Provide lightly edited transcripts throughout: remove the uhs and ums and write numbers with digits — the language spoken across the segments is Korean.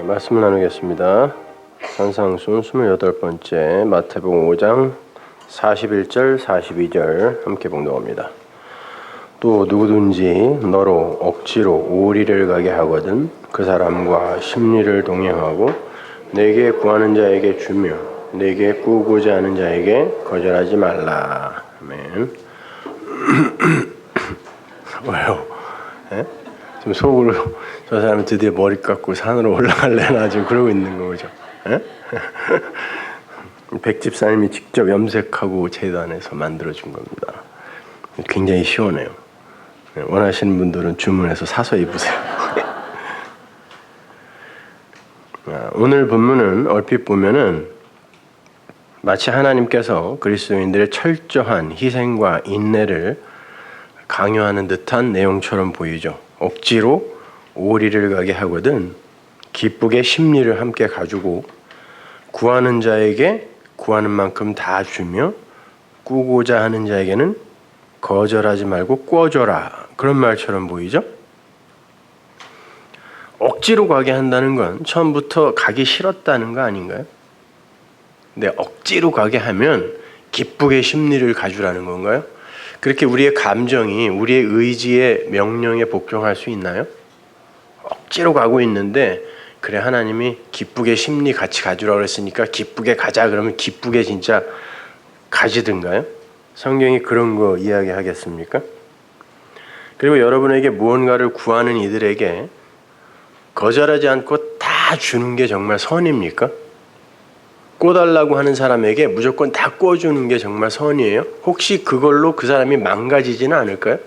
말씀을 나누겠습니다. 산상순 28번째 마태복음 5장 41절 42절 함께 봉독합니다. 또 누구든지 너로 억지로 오리를 가게 하거든 그 사람과 심리를 동행하고 내게 구하는 자에게 주며 내게 꾸고자 하는 자에게 거절하지 말라. 아멘. 왜요? 예? 지금 속으로 저 사람은 드디어 머리 깎고 산으로 올라갈래나 지금 그러고 있는 거죠. 예? 백집사님이 직접 염색하고 제단에서 만들어준 겁니다. 굉장히 시원해요. 원하시는 분들은 주문해서 사서 입으세요. 오늘 본문은 얼핏 보면은 마치 하나님께서 그리스도인들의 철저한 희생과 인내를 강요하는 듯한 내용처럼 보이죠. 억지로 오리를 가게 하거든 기쁘게 심리를 함께 가지고 구하는 자에게 구하는 만큼 다 주며 꾸고자 하는 자에게는 거절하지 말고 꿔줘라. 그런 말처럼 보이죠? 억지로 가게 한다는 건 처음부터 가기 싫었다는 거 아닌가요? 근데 억지로 가게 하면 기쁘게 심리를 가주라는 건가요? 그렇게 우리의 감정이 우리의 의지의 명령에 복종할 수 있나요? 억지로 가고 있는데 그래 하나님이 기쁘게 심리 같이 가주라고 그랬으니까 기쁘게 가자 그러면 기쁘게 진짜 가지든가요? 성경이 그런 거 이야기하겠습니까? 그리고 여러분에게 무언가를 구하는 이들에게 거절하지 않고 다 주는 게 정말 선입니까? 꿔달라고 하는 사람에게 무조건 다 꿔주는 게 정말 선이에요? 혹시 그걸로 그 사람이 망가지지는 않을까요?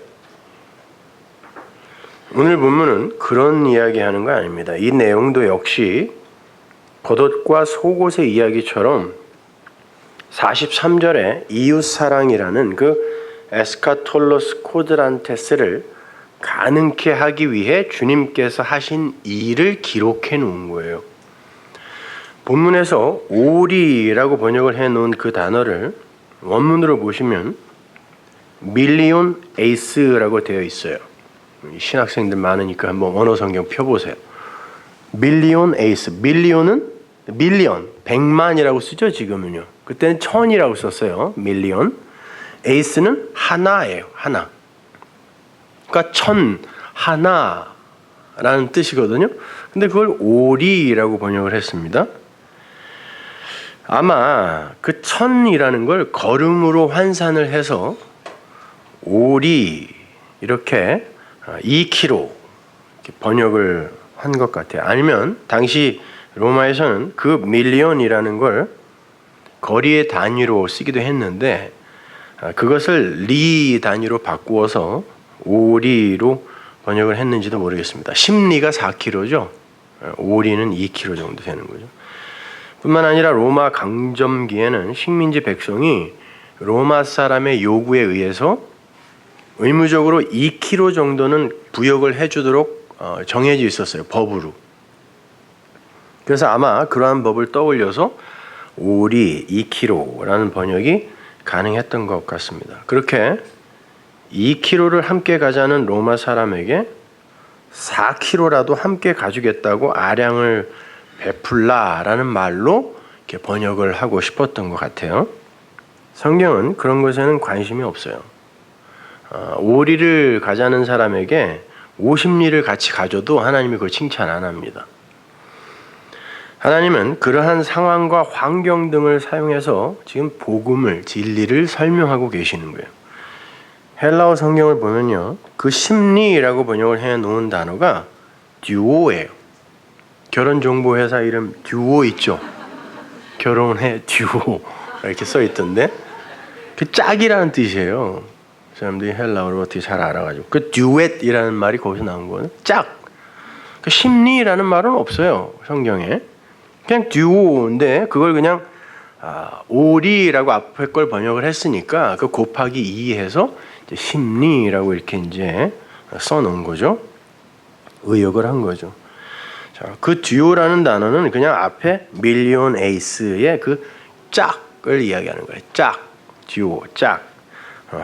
오늘 본문은 그런 이야기하는 거 아닙니다. 이 내용도 역시 겉옷과 속옷의 이야기처럼 43절에 이웃사랑이라는 그 에스카톨로스 코드란테스를 가능케 하기 위해 주님께서 하신 일을 기록해 놓은 거예요. 본문에서 오리라고 번역을 해놓은 그 단어를 원문으로 보시면 밀리온 에이스라고 되어 있어요. 신학생들 많으니까 한번 언어성경 펴보세요. 밀리온 에이스. 밀리온은 밀리언, 100만이라고 쓰죠 지금은요. 그때는 1000이라고 썼어요. 밀리온. 에이스는 하나예요. 하나. 그러니까 1000, 하나라는 뜻이거든요. 근데 그걸 오리라고 번역을 했습니다. 아마 그 1000이라는 걸 걸음으로 환산을 해서 오리 이렇게 2km 이렇게 번역을 한 것 같아요. 아니면 당시 로마에서는 그 밀리언이라는 걸 거리의 단위로 쓰기도 했는데 그것을 리 단위로 바꾸어서 오리로 번역을 했는지도 모르겠습니다. 심리가 4km죠. 오리는 2km 정도 되는 거죠. 뿐만 아니라 로마 강점기에는 식민지 백성이 로마 사람의 요구에 의해서 의무적으로 2km 정도는 부역을 해주도록 정해져 있었어요. 법으로. 그래서 아마 그러한 법을 떠올려서 오리 2km라는 번역이 가능했던 것 같습니다. 그렇게 2km를 함께 가자는 로마 사람에게 4km라도 함께 가주겠다고 아량을 베풀라라는 말로 이렇게 번역을 하고 싶었던 것 같아요. 성경은 그런 것에는 관심이 없어요. 오리를 가자는 사람에게 50리를 같이 가져도 하나님이 그걸 칭찬 안 합니다. 하나님은 그러한 상황과 환경 등을 사용해서 지금 복음을, 진리를 설명하고 계시는 거예요. 헬라어 성경을 보면요. 그 심리라고 번역을 해놓은 단어가 듀오예요. 결혼정보회사 이름 듀오 있죠? 결혼해 듀오 이렇게 써 있던데 그 짝이라는 뜻이에요. 사람들이 헬라어를 어떻게 잘 알아가지고 그 듀엣이라는 말이 거기서 나온 거는 짝. 그 심리라는 말은 없어요. 성경에. 그냥 듀오인데 그걸 그냥 오리라고 앞에 걸 번역을 했으니까 그 곱하기 2 해서 이제 심리라고 이렇게 이제 써놓은 거죠. 의역을 한 거죠. 자, 그 듀오라는 단어는 그냥 앞에 밀리온 에이스의 그 짝을 이야기하는 거예요. 짝, 듀오, 짝.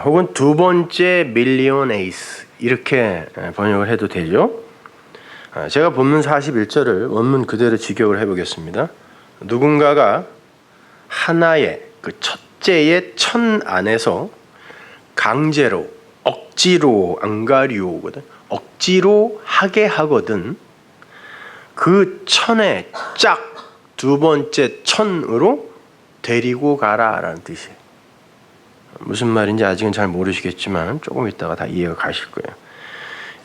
혹은 두 번째 밀리온 에이스 이렇게 번역을 해도 되죠. 제가 본문 41절을 원문 그대로 직역을 해보겠습니다. 누군가가 하나의 그 첫째의 천 안에서 강제로 억지로 안가리오거든, 억지로 하게 하거든 그 천에 짝 두 번째 천으로 데리고 가라라는 뜻이에요. 무슨 말인지 아직은 잘 모르시겠지만 조금 있다가 다 이해가 가실 거예요.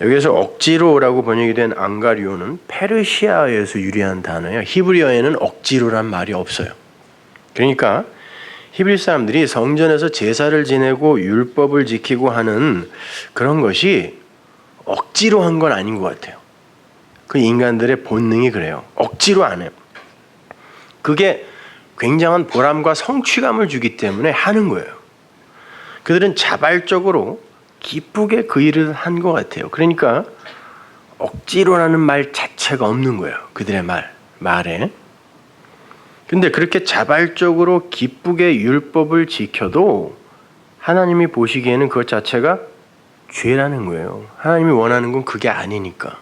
여기서 억지로라고 번역이 된 안가리오는 페르시아에서 유래한 단어예요. 히브리어에는 억지로란 말이 없어요. 그러니까 히브리 사람들이 성전에서 제사를 지내고 율법을 지키고 하는 그런 것이 억지로 한 건 아닌 것 같아요. 그 인간들의 본능이 그래요. 억지로 안 해요. 그게 굉장한 보람과 성취감을 주기 때문에 하는 거예요. 그들은 자발적으로 기쁘게 그 일을 한 것 같아요. 그러니까 억지로라는 말 자체가 없는 거예요. 그들의 말에. 근데 그렇게 자발적으로 기쁘게 율법을 지켜도 하나님이 보시기에는 그것 자체가 죄라는 거예요. 하나님이 원하는 건 그게 아니니까.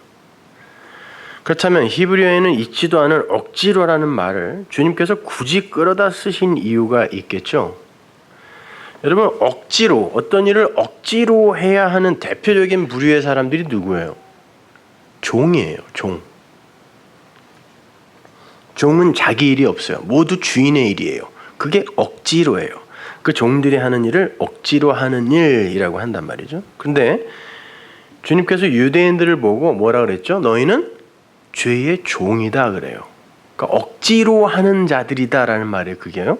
그렇다면 히브리어에는 있지도 않은 억지로라는 말을 주님께서 굳이 끌어다 쓰신 이유가 있겠죠. 여러분, 억지로 어떤 일을 억지로 해야 하는 대표적인 부류의 사람들이 누구예요? 종이에요. 종은 자기 일이 없어요. 모두 주인의 일이에요. 그게 억지로예요. 그 종들이 하는 일을 억지로 하는 일이라고 한단 말이죠. 근데 주님께서 유대인들을 보고 뭐라 그랬죠? 너희는 죄의 종이다 그래요. 그러니까 억지로 하는 자들이다라는 말이에요. 그게요.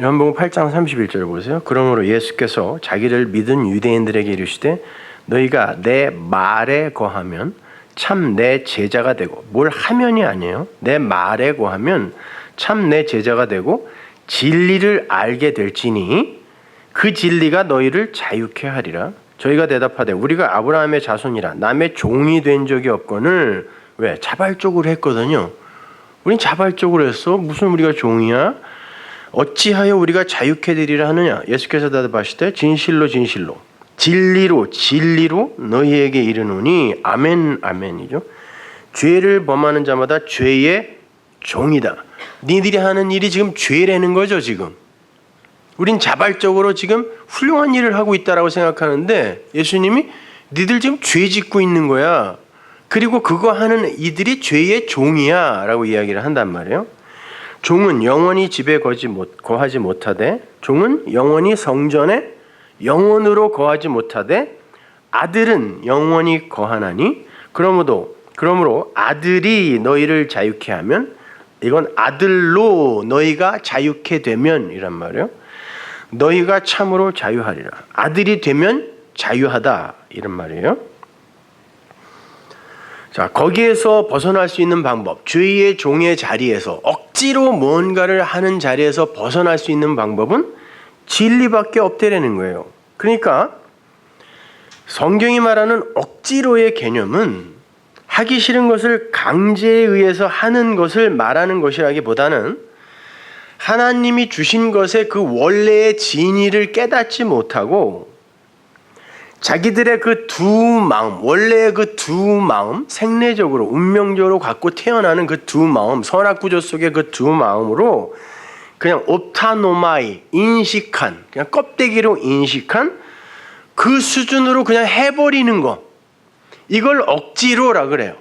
요한복음 8장 31절 보세요. 그러므로 예수께서 자기를 믿은 유대인들에게 이르시되 너희가 내 말에 거하면 참 내 제자가 되고, 뭘 하면이 아니에요. 내 말에 거하면 참 내 제자가 되고 진리를 알게 될지니 그 진리가 너희를 자유케 하리라. 저희가 대답하되 우리가 아브라함의 자손이라 남의 종이 된 적이 없거늘. 왜? 자발적으로 했거든요. 우린 자발적으로 했어. 무슨 우리가 종이야? 어찌하여 우리가 자유케 되리라 하느냐? 예수께서 대답하시되 진실로 진리로 너희에게 이르노니 아멘 아멘이죠. 죄를 범하는 자마다 죄의 종이다. 니들이 하는 일이 지금 죄라는 거죠. 지금 우린 자발적으로 지금 훌륭한 일을 하고 있다라고 생각하는데 예수님이 니들 지금 죄 짓고 있는 거야. 그리고 그거 하는 이들이 죄의 종이야 라고 이야기를 한단 말이에요. 종은 영원히 집에 거하지 못하되, 종은 영원히 성전에 영원으로 거하지 못하되 아들은 영원히 거하나니 그러므로 아들이 너희를 자유케 하면, 이건 아들로 너희가 자유케 되면 이란 말이에요. 너희가 참으로 자유하리라. 아들이 되면 자유하다 이런 말이에요. 자, 거기에서 벗어날 수 있는 방법, 죄의 종의 자리에서 억지로 뭔가를 하는 자리에서 벗어날 수 있는 방법은 진리밖에 없다라는 거예요. 그러니까 성경이 말하는 억지로의 개념은 하기 싫은 것을 강제에 의해서 하는 것을 말하는 것이라기보다는 하나님이 주신 것의 그 원래의 진리를 깨닫지 못하고 자기들의 그 두 마음, 원래의 그 두 마음, 생내적으로 운명적으로 갖고 태어나는 그 두 마음, 선악 구조 속의 그 두 마음으로 그냥 옵타노마이, 인식한, 그냥 껍데기로 인식한 그 수준으로 그냥 해버리는 거, 이걸 억지로라 그래요.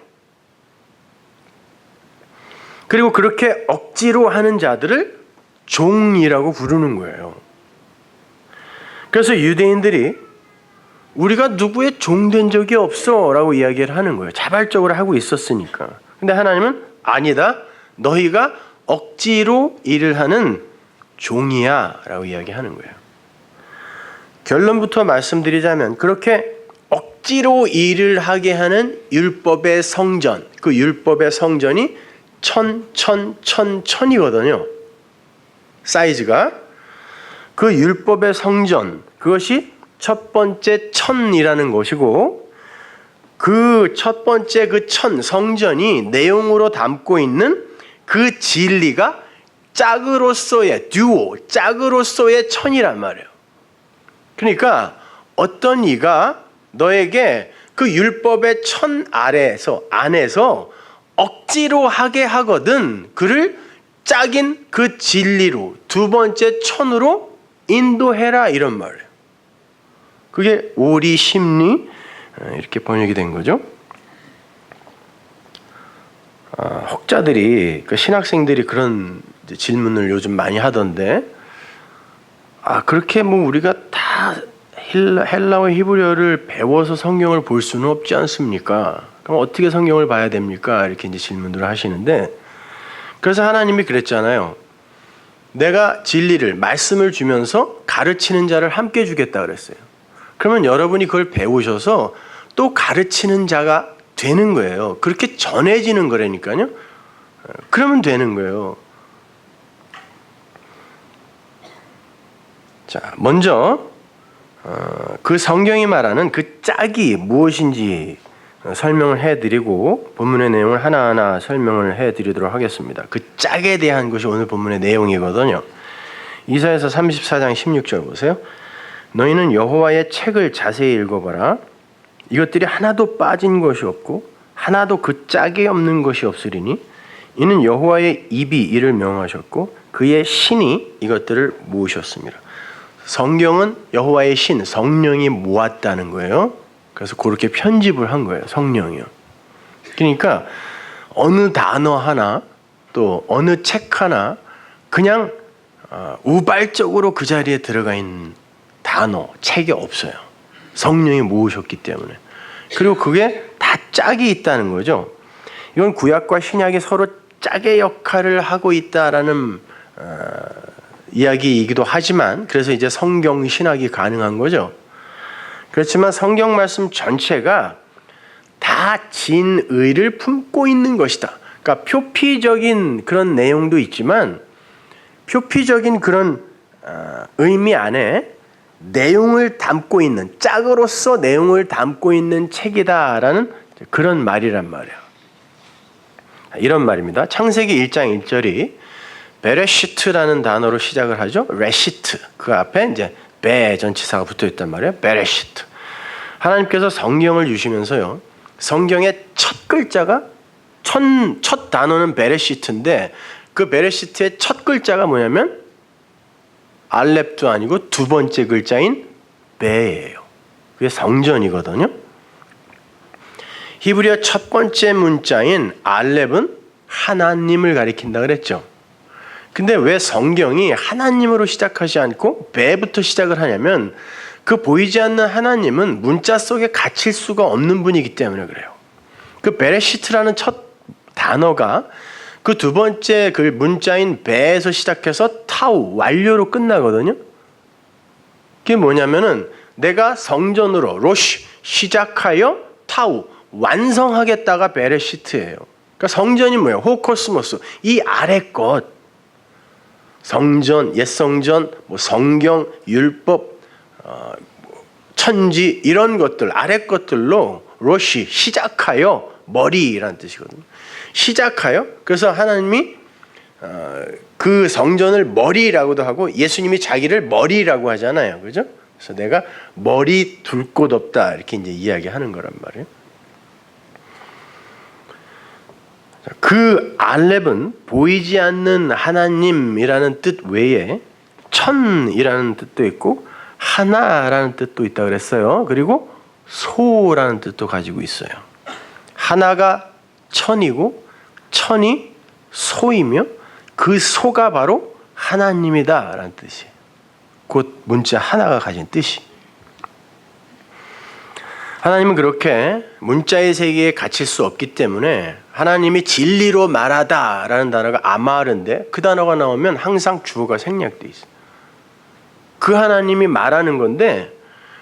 그리고 그렇게 억지로 하는 자들을 종이라고 부르는 거예요. 그래서 유대인들이 우리가 누구의 종된 적이 없어 라고 이야기를 하는 거예요. 자발적으로 하고 있었으니까. 근데 하나님은 아니다. 너희가 억지로 일을 하는 종이야 라고 이야기하는 거예요. 결론부터 말씀드리자면 그렇게 억지로 일을 하게 하는 율법의 성전, 그 율법의 성전이 천이거든요. 사이즈가. 그 율법의 성전, 그것이 첫 번째 천이라는 것이고, 그 첫 번째 그 성전이 내용으로 담고 있는 그 진리가 짝으로서의 짝으로서의 천이란 말이에요. 그러니까 어떤 이가 너에게 그 율법의 천 안에서 억지로 하게 하거든 그를 짝인 그 진리로 두 번째 천으로 인도해라 이런 말이에요. 그게 오리 심리 이렇게 번역이 된 거죠. 혹자들이 그 신학생들이 그런 질문을 요즘 많이 하던데 그렇게 뭐 우리가 다 헬라어 히브리어를 배워서 성경을 볼 수는 없지 않습니까? 그럼 어떻게 성경을 봐야 됩니까? 이렇게 이제 질문들을 하시는데 그래서 하나님이 그랬잖아요. 내가 진리를 말씀을 주면서 가르치는 자를 함께 주겠다 그랬어요. 그러면 여러분이 그걸 배우셔서 또 가르치는 자가 되는 거예요. 그렇게 전해지는 거라니까요. 그러면 되는 거예요. 자, 먼저 그 성경이 말하는 그 짝이 무엇인지 설명을 해드리고 본문의 내용을 하나하나 설명을 해드리도록 하겠습니다. 그 짝에 대한 것이 오늘 본문의 내용이거든요. 이사야서 34장 16절 보세요. 너희는 여호와의 책을 자세히 읽어봐라. 이것들이 하나도 빠진 것이 없고 하나도 그 짝이 없는 것이 없으리니 이는 여호와의 입이 이를 명하셨고 그의 신이 이것들을 모으셨습니다. 성경은 여호와의 신, 성령이 모았다는 거예요. 그래서 그렇게 편집을 한 거예요. 성령이요. 그러니까 어느 단어 하나 또 어느 책 하나 그냥 우발적으로 그 자리에 들어가 있는 단어, 책이 없어요. 성령이 모으셨기 때문에. 그리고 그게 다 짝이 있다는 거죠. 이건 구약과 신약이 서로 짝의 역할을 하고 있다라는 이야기이기도 하지만 그래서 이제 성경 신학이 가능한 거죠. 그렇지만 성경 말씀 전체가 다 진의를 품고 있는 것이다. 그러니까 표피적인 그런 내용도 있지만 표피적인 그런 의미 안에 내용을 담고 있는 짝으로서 내용을 담고 있는 책이다라는 그런 말이란 말이에요. 이런 말입니다. 창세기 1장 1절이 베레시트라는 단어로 시작을 하죠. 레시트. 그 앞에 이제 배 전치사가 붙어 있단 말이에요. 베레시트. 하나님께서 성경을 주시면서요. 성경의 첫 글자가 첫 단어는 베레시트인데 그 베레시트의 첫 글자가 뭐냐면 알렙도 아니고 두 번째 글자인 베예요. 그게 성전이거든요. 히브리어 첫 번째 문자인 알렙은 하나님을 가리킨다 그랬죠. 근데 왜 성경이 하나님으로 시작하지 않고 베부터 시작을 하냐면 그 보이지 않는 하나님은 문자 속에 갇힐 수가 없는 분이기 때문에 그래요. 그 베레시트라는 첫 단어가 그 두 번째 그 문자인 베에서 시작해서 타우 완료로 끝나거든요. 그게 뭐냐면은 내가 성전으로 로시 시작하여 타우 완성하겠다가 베레시트예요. 그러니까 성전이 뭐예요? 호코스모스 이 아래 것 성전, 옛 성전, 뭐 성경, 율법, 천지 이런 것들 아래 것들로 로시 시작하여 머리라는 뜻이거든요. 시작하여 그래서 하나님이 그 성전을 머리라고도 하고 예수님이 자기를 머리라고 하잖아요, 그죠? 그래서 내가 머리 둘 곳 없다 이렇게 이제 이야기하는 거란 말이에요. 그 알렙은 보이지 않는 하나님이라는 뜻 외에 천이라는 뜻도 있고 하나라는 뜻도 있다고 그랬어요. 그리고 소라는 뜻도 가지고 있어요. 하나가 천이고 천이 소이며 그 소가 바로 하나님이다라는 뜻이에요. 곧 문자 하나가 가진 뜻이. 하나님은 그렇게 문자의 세계에 갇힐 수 없기 때문에 하나님이 진리로 말하다라는 단어가 아마르인데 그 단어가 나오면 항상 주어가 생략돼 있어요. 그 하나님이 말하는 건데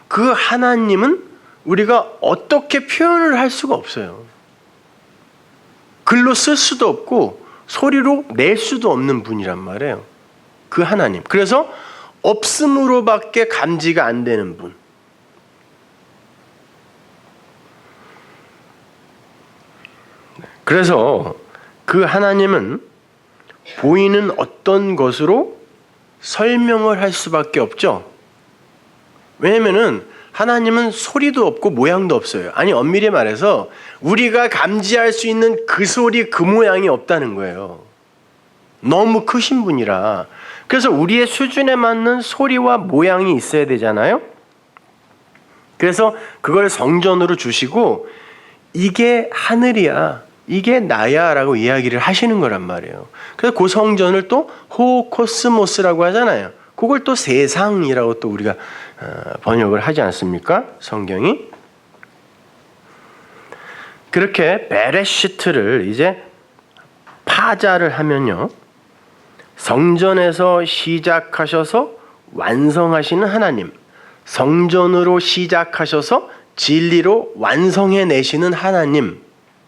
그 하나님은 우리가 어떻게 표현을 할 수가 없어요. 글로 쓸 수도 없고 소리로 낼 수도 없는 분이란 말이에요. 그 하나님. 그래서 없음으로밖에 감지가 안 되는 분. 그래서 그 하나님은 보이는 어떤 것으로 설명을 할 수밖에 없죠. 왜냐면은 하나님은 소리도 없고 모양도 없어요. 아니 엄밀히 말해서 우리가 감지할 수 있는 그 소리 그 모양이 없다는 거예요. 너무 크신 분이라. 그래서 우리의 수준에 맞는 소리와 모양이 있어야 되잖아요. 그래서 그걸 성전으로 주시고 이게 하늘이야, 이게 나야 라고 이야기를 하시는 거란 말이에요. 그래서 그 성전을 또 호코스모스라고 하잖아요. 그걸 또 세상이라고 또 우리가 번역을 하지 않습니까? 성경이. 그렇게 베레시트를 이제 파자를 하면요, 성전에서 시작하셔서 완성하시는 하나님, 성전으로 시작하셔서 진리로 완성해내시는 하나님,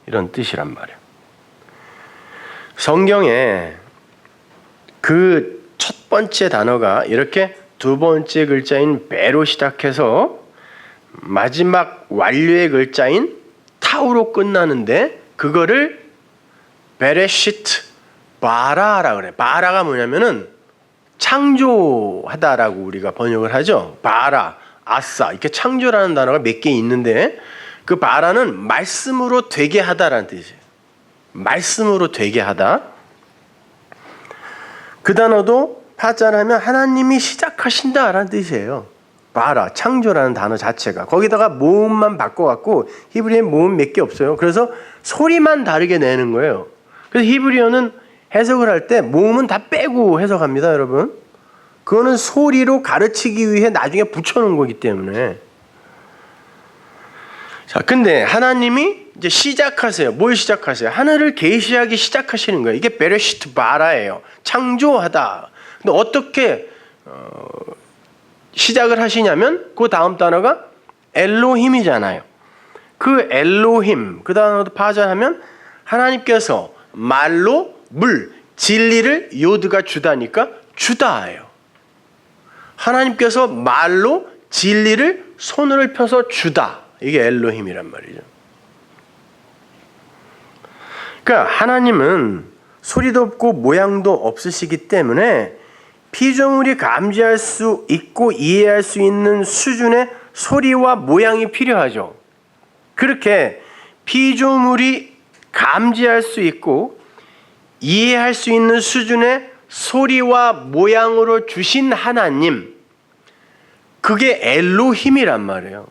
이런 뜻이란 말이에요. 성경에 그 첫 번째 단어가 이렇게 두 번째 글자인 베로 시작해서 마지막 완료의 글자인 타우로 끝나는데 그거를 베레시트 바라라고 그래. 바라가 뭐냐면은 창조하다라고 우리가 번역을 하죠. 바라, 아싸, 이렇게 창조라는 단어가 몇 개 있는데 그 바라는 말씀으로 되게 하다라는 뜻이에요. 말씀으로 되게 하다. 그 단어도 파자를 하면 하나님이 시작하신다라는 뜻이에요. 바라, 창조라는 단어 자체가. 거기다가 모음만 바꿔갖고 히브리어에 모음 몇 개 없어요. 그래서 소리만 다르게 내는 거예요. 그래서 히브리어는 해석을 할 때 모음은 다 빼고 해석합니다, 여러분. 그거는 소리로 가르치기 위해 나중에 붙여놓은 거기 때문에. 자, 근데 하나님이 이제 시작하세요. 뭘 시작하세요? 하늘을 계시하기 시작하시는 거예요. 이게 베레시트 바라예요. 창조하다. 근데 어떻게 시작을 하시냐면 그 다음 단어가 엘로힘이잖아요. 그 엘로힘, 그 단어도 파자하면 하나님께서 말로 물, 진리를 요드가 주다니까 주다예요. 하나님께서 말로 진리를 손을 펴서 주다. 이게 엘로힘이란 말이죠. 그러니까 하나님은 소리도 없고 모양도 없으시기 때문에 피조물이 감지할 수 있고 이해할 수 있는 수준의 소리와 모양이 필요하죠. 그렇게 피조물이 감지할 수 있고 이해할 수 있는 수준의 소리와 모양으로 주신 하나님, 그게 엘로힘이란 말이에요.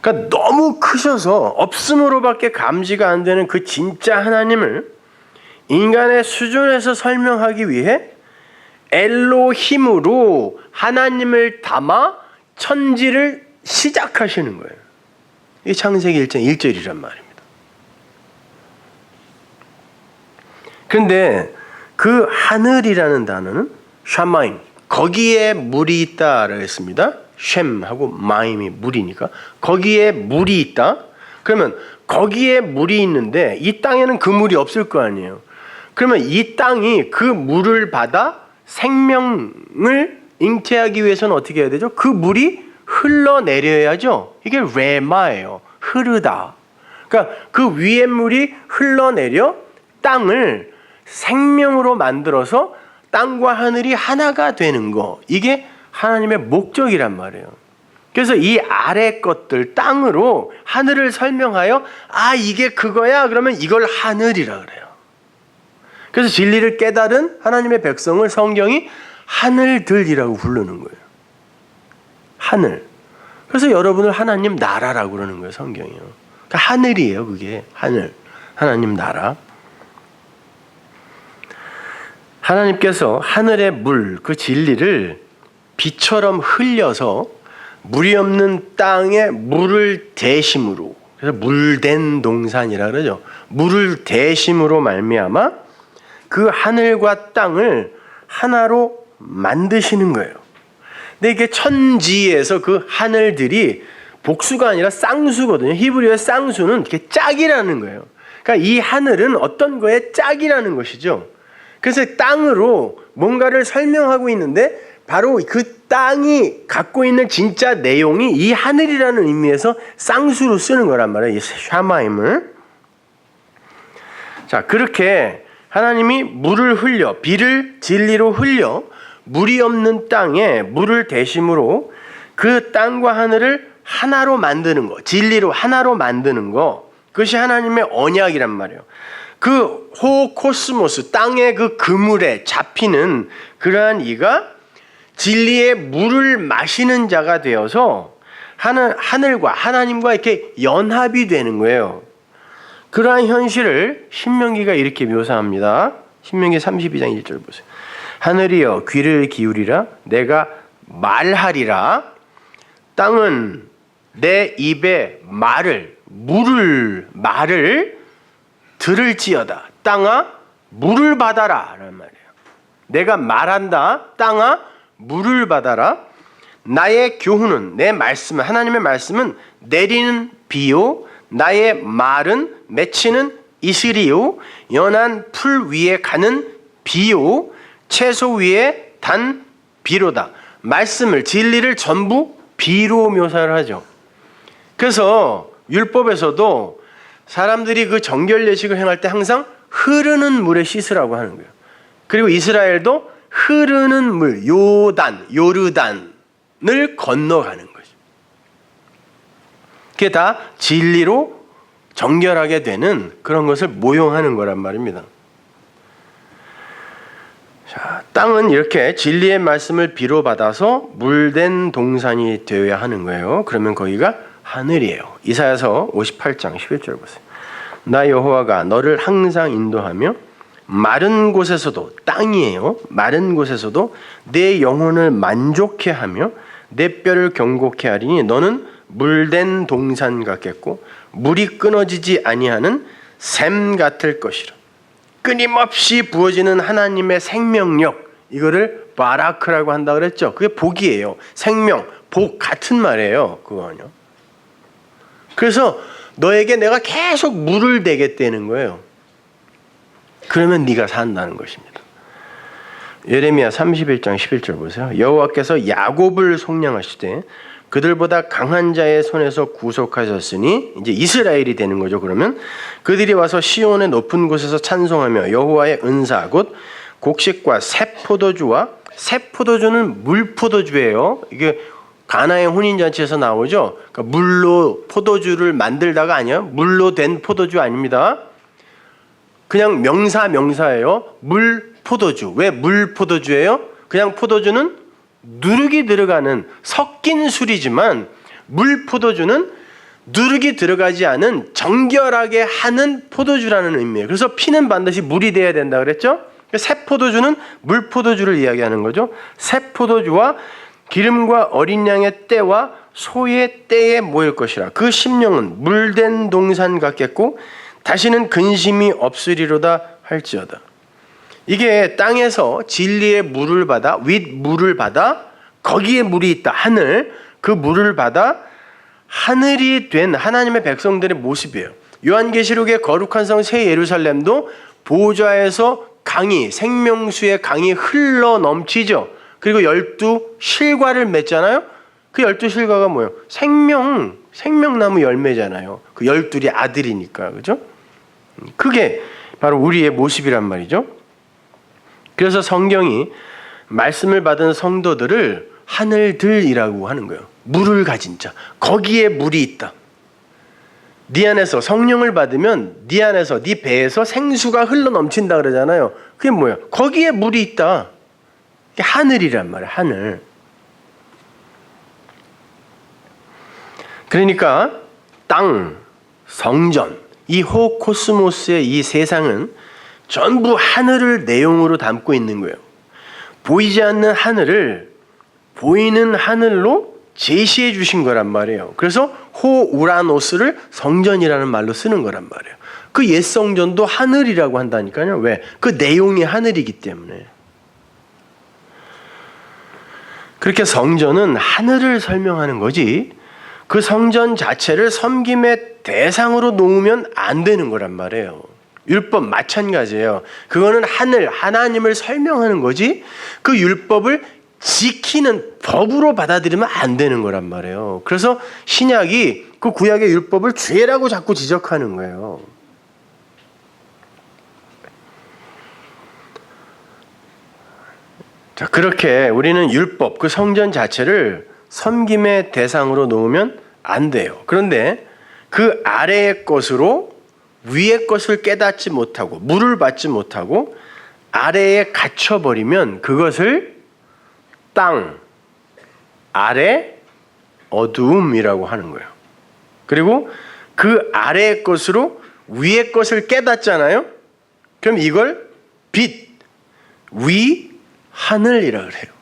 그러니까 너무 크셔서 없음으로밖에 감지가 안 되는 그 진짜 하나님을 인간의 수준에서 설명하기 위해 엘로힘으로 하나님을 담아 천지를 시작하시는 거예요. 이게 창세기 1장 1절이란 말입니다. 그런데 그 하늘이라는 단어는 샤마임, 거기에 물이 있다라고 했습니다. 쉔하고 마임이 물이니까 거기에 물이 있다. 그러면 거기에 물이 있는데 이 땅에는 그 물이 없을 거 아니에요. 그러면 이 땅이 그 물을 받아 생명을 잉태하기 위해서는 어떻게 해야 되죠? 그 물이 흘러내려야죠. 이게 레마예요. 흐르다. 그러니까 그 위에 물이 흘러내려 땅을 생명으로 만들어서 땅과 하늘이 하나가 되는 거. 이게 하나님의 목적이란 말이에요. 그래서 이 아래 것들 땅으로 하늘을 설명하여 아 이게 그거야 그러면 이걸 하늘이라 그래요. 그래서 진리를 깨달은 하나님의 백성을 성경이 하늘들이라고 부르는 거예요. 하늘. 그래서 여러분을 하나님 나라라고 그러는 거예요. 성경이요. 그러니까 하늘이에요. 그게 하늘. 하나님 나라. 하나님께서 하늘의 물, 그 진리를 비처럼 흘려서 물이 없는 땅에 물을 대심으로, 그래서 물된 동산이라 그러죠. 물을 대심으로 말미암아 그 하늘과 땅을 하나로 만드시는 거예요. 근데 이게 천지에서 그 하늘들이 복수가 아니라 쌍수거든요. 히브리어의 쌍수는 이렇게 짝이라는 거예요. 그러니까 이 하늘은 어떤 거에 짝이라는 것이죠. 그래서 땅으로 뭔가를 설명하고 있는데 바로 그 땅이 갖고 있는 진짜 내용이 이 하늘이라는 의미에서 쌍수로 쓰는 거란 말이에요. 이 샤마임을. 자, 그렇게 하나님이 물을 흘려, 비를 진리로 흘려 물이 없는 땅에 물을 대심으로 그 땅과 하늘을 하나로 만드는 거, 진리로 하나로 만드는 거, 그것이 하나님의 언약이란 말이에요. 그 호코스모스, 땅의 그 그물에 잡히는 그러한 이가 진리의 물을 마시는 자가 되어서 하늘과 하나님과 이렇게 연합이 되는 거예요. 그러한 현실을 신명기가 이렇게 묘사합니다. 신명기 32장 1절 보세요. 하늘이여 귀를 기울이라, 내가 말하리라. 땅은 내 입에 말을 들을지어다. 땅아 물을 받아라 라는 말이에요. 내가 말한다. 땅아 물을 받아라. 나의 교훈은, 내 말씀은, 하나님의 말씀은 내리는 비요, 나의 말은 맺히는 이슬이요, 연한 풀 위에 가는 비요, 채소 위에 단 비로다. 말씀을, 진리를 전부 비로 묘사를 하죠. 그래서 율법에서도 사람들이 그 정결 예식을 행할 때 항상 흐르는 물에 씻으라고 하는 거예요. 그리고 이스라엘도 흐르는 물, 요르단을 건너가는 거죠. 그게 다 진리로 정결하게 되는 그런 것을 모용하는 거란 말입니다. 자, 땅은 이렇게 진리의 말씀을 비로 받아서 물된 동산이 되어야 하는 거예요. 그러면 거기가 하늘이에요. 이사야서 58장 11절 보세요. 나 여호와가 너를 항상 인도하며 마른 곳에서도, 땅이에요. 마른 곳에서도 내 영혼을 만족해 하며 내 뼈를 경고케 하리니 너는 물된 동산 같겠고 물이 끊어지지 아니하는 샘 같을 것이라. 끊임없이 부어지는 하나님의 생명력, 이거를 바라크라고 한다 그랬죠. 그게 복이에요. 생명, 복 같은 말이에요. 그거는요. 그래서 너에게 내가 계속 물을 대겠다는 거예요. 그러면 네가 산다는 것입니다. 예레미야 31장 11절 보세요. 여호와께서 야곱을 속량하시되 그들보다 강한 자의 손에서 구속하셨으니, 이제 이스라엘이 되는 거죠. 그러면 그들이 와서 시온의 높은 곳에서 찬송하며 여호와의 은사 곧 곡식과 새 포도주와, 새 포도주는 물 포도주예요. 이게 가나의 혼인잔치에서 나오죠. 그러니까 물로 포도주를 만들다가 아니에요. 물로 된 포도주 아닙니다. 그냥 명사예요. 물 포도주. 왜 물 포도주예요? 그냥 포도주는 누룩이 들어가는 섞인 술이지만 물 포도주는 누룩이 들어가지 않은 정결하게 하는 포도주라는 의미예요. 그래서 피는 반드시 물이 돼야 된다 그랬죠? 새 포도주는 물 포도주를 이야기하는 거죠. 새 포도주와 기름과 어린 양의 때와 소의 때에 모일 것이라. 그 심령은 물된 동산 같겠고 다시는 근심이 없으리로다 할지어다. 이게 땅에서 진리의 물을 받아, 윗물을 받아, 거기에 물이 있다, 하늘, 그 물을 받아 하늘이 된 하나님의 백성들의 모습이에요. 요한계시록의 거룩한 성 새 예루살렘도 보좌에서 강이, 생명수의 강이 흘러 넘치죠. 그리고 12실과를 맺잖아요. 그 12실과가 뭐예요? 생명나무 열매잖아요. 그 12이 아들이니까, 그죠? 그게 바로 우리의 모습이란 말이죠. 그래서 성경이 말씀을 받은 성도들을 하늘들이라고 하는 거예요. 물을 가진 자. 거기에 물이 있다. 네 안에서 성령을 받으면 네 안에서, 네 배에서 생수가 흘러 넘친다 그러잖아요. 그게 뭐예요? 거기에 물이 있다. 그게 하늘이란 말이에요. 하늘. 그러니까 땅, 성전, 이 호코스모스의 이 세상은 전부 하늘을 내용으로 담고 있는 거예요. 보이지 않는 하늘을 보이는 하늘로 제시해 주신 거란 말이에요. 그래서 호우라노스를 성전이라는 말로 쓰는 거란 말이에요. 그 옛 성전도 하늘이라고 한다니까요. 왜? 그 내용이 하늘이기 때문에. 그렇게 성전은 하늘을 설명하는 거지, 그 성전 자체를 섬김의 대상으로 놓으면 안 되는 거란 말이에요. 율법 마찬가지예요. 그거는 하나님을 설명하는 거지, 그 율법을 지키는 법으로 받아들이면 안 되는 거란 말이에요. 그래서 신약이 그 구약의 율법을 죄라고 자꾸 지적하는 거예요. 자, 그렇게 우리는 율법, 그 성전 자체를 섬김의 대상으로 놓으면 안 돼요. 그런데 그 아래의 것으로 위의 것을 깨닫지 못하고 물을 받지 못하고 아래에 갇혀버리면 그것을 땅, 아래, 어두움이라고 하는 거예요. 그리고 그 아래의 것으로 위의 것을 깨닫잖아요. 그럼 이걸 빛, 위, 하늘이라 그래요.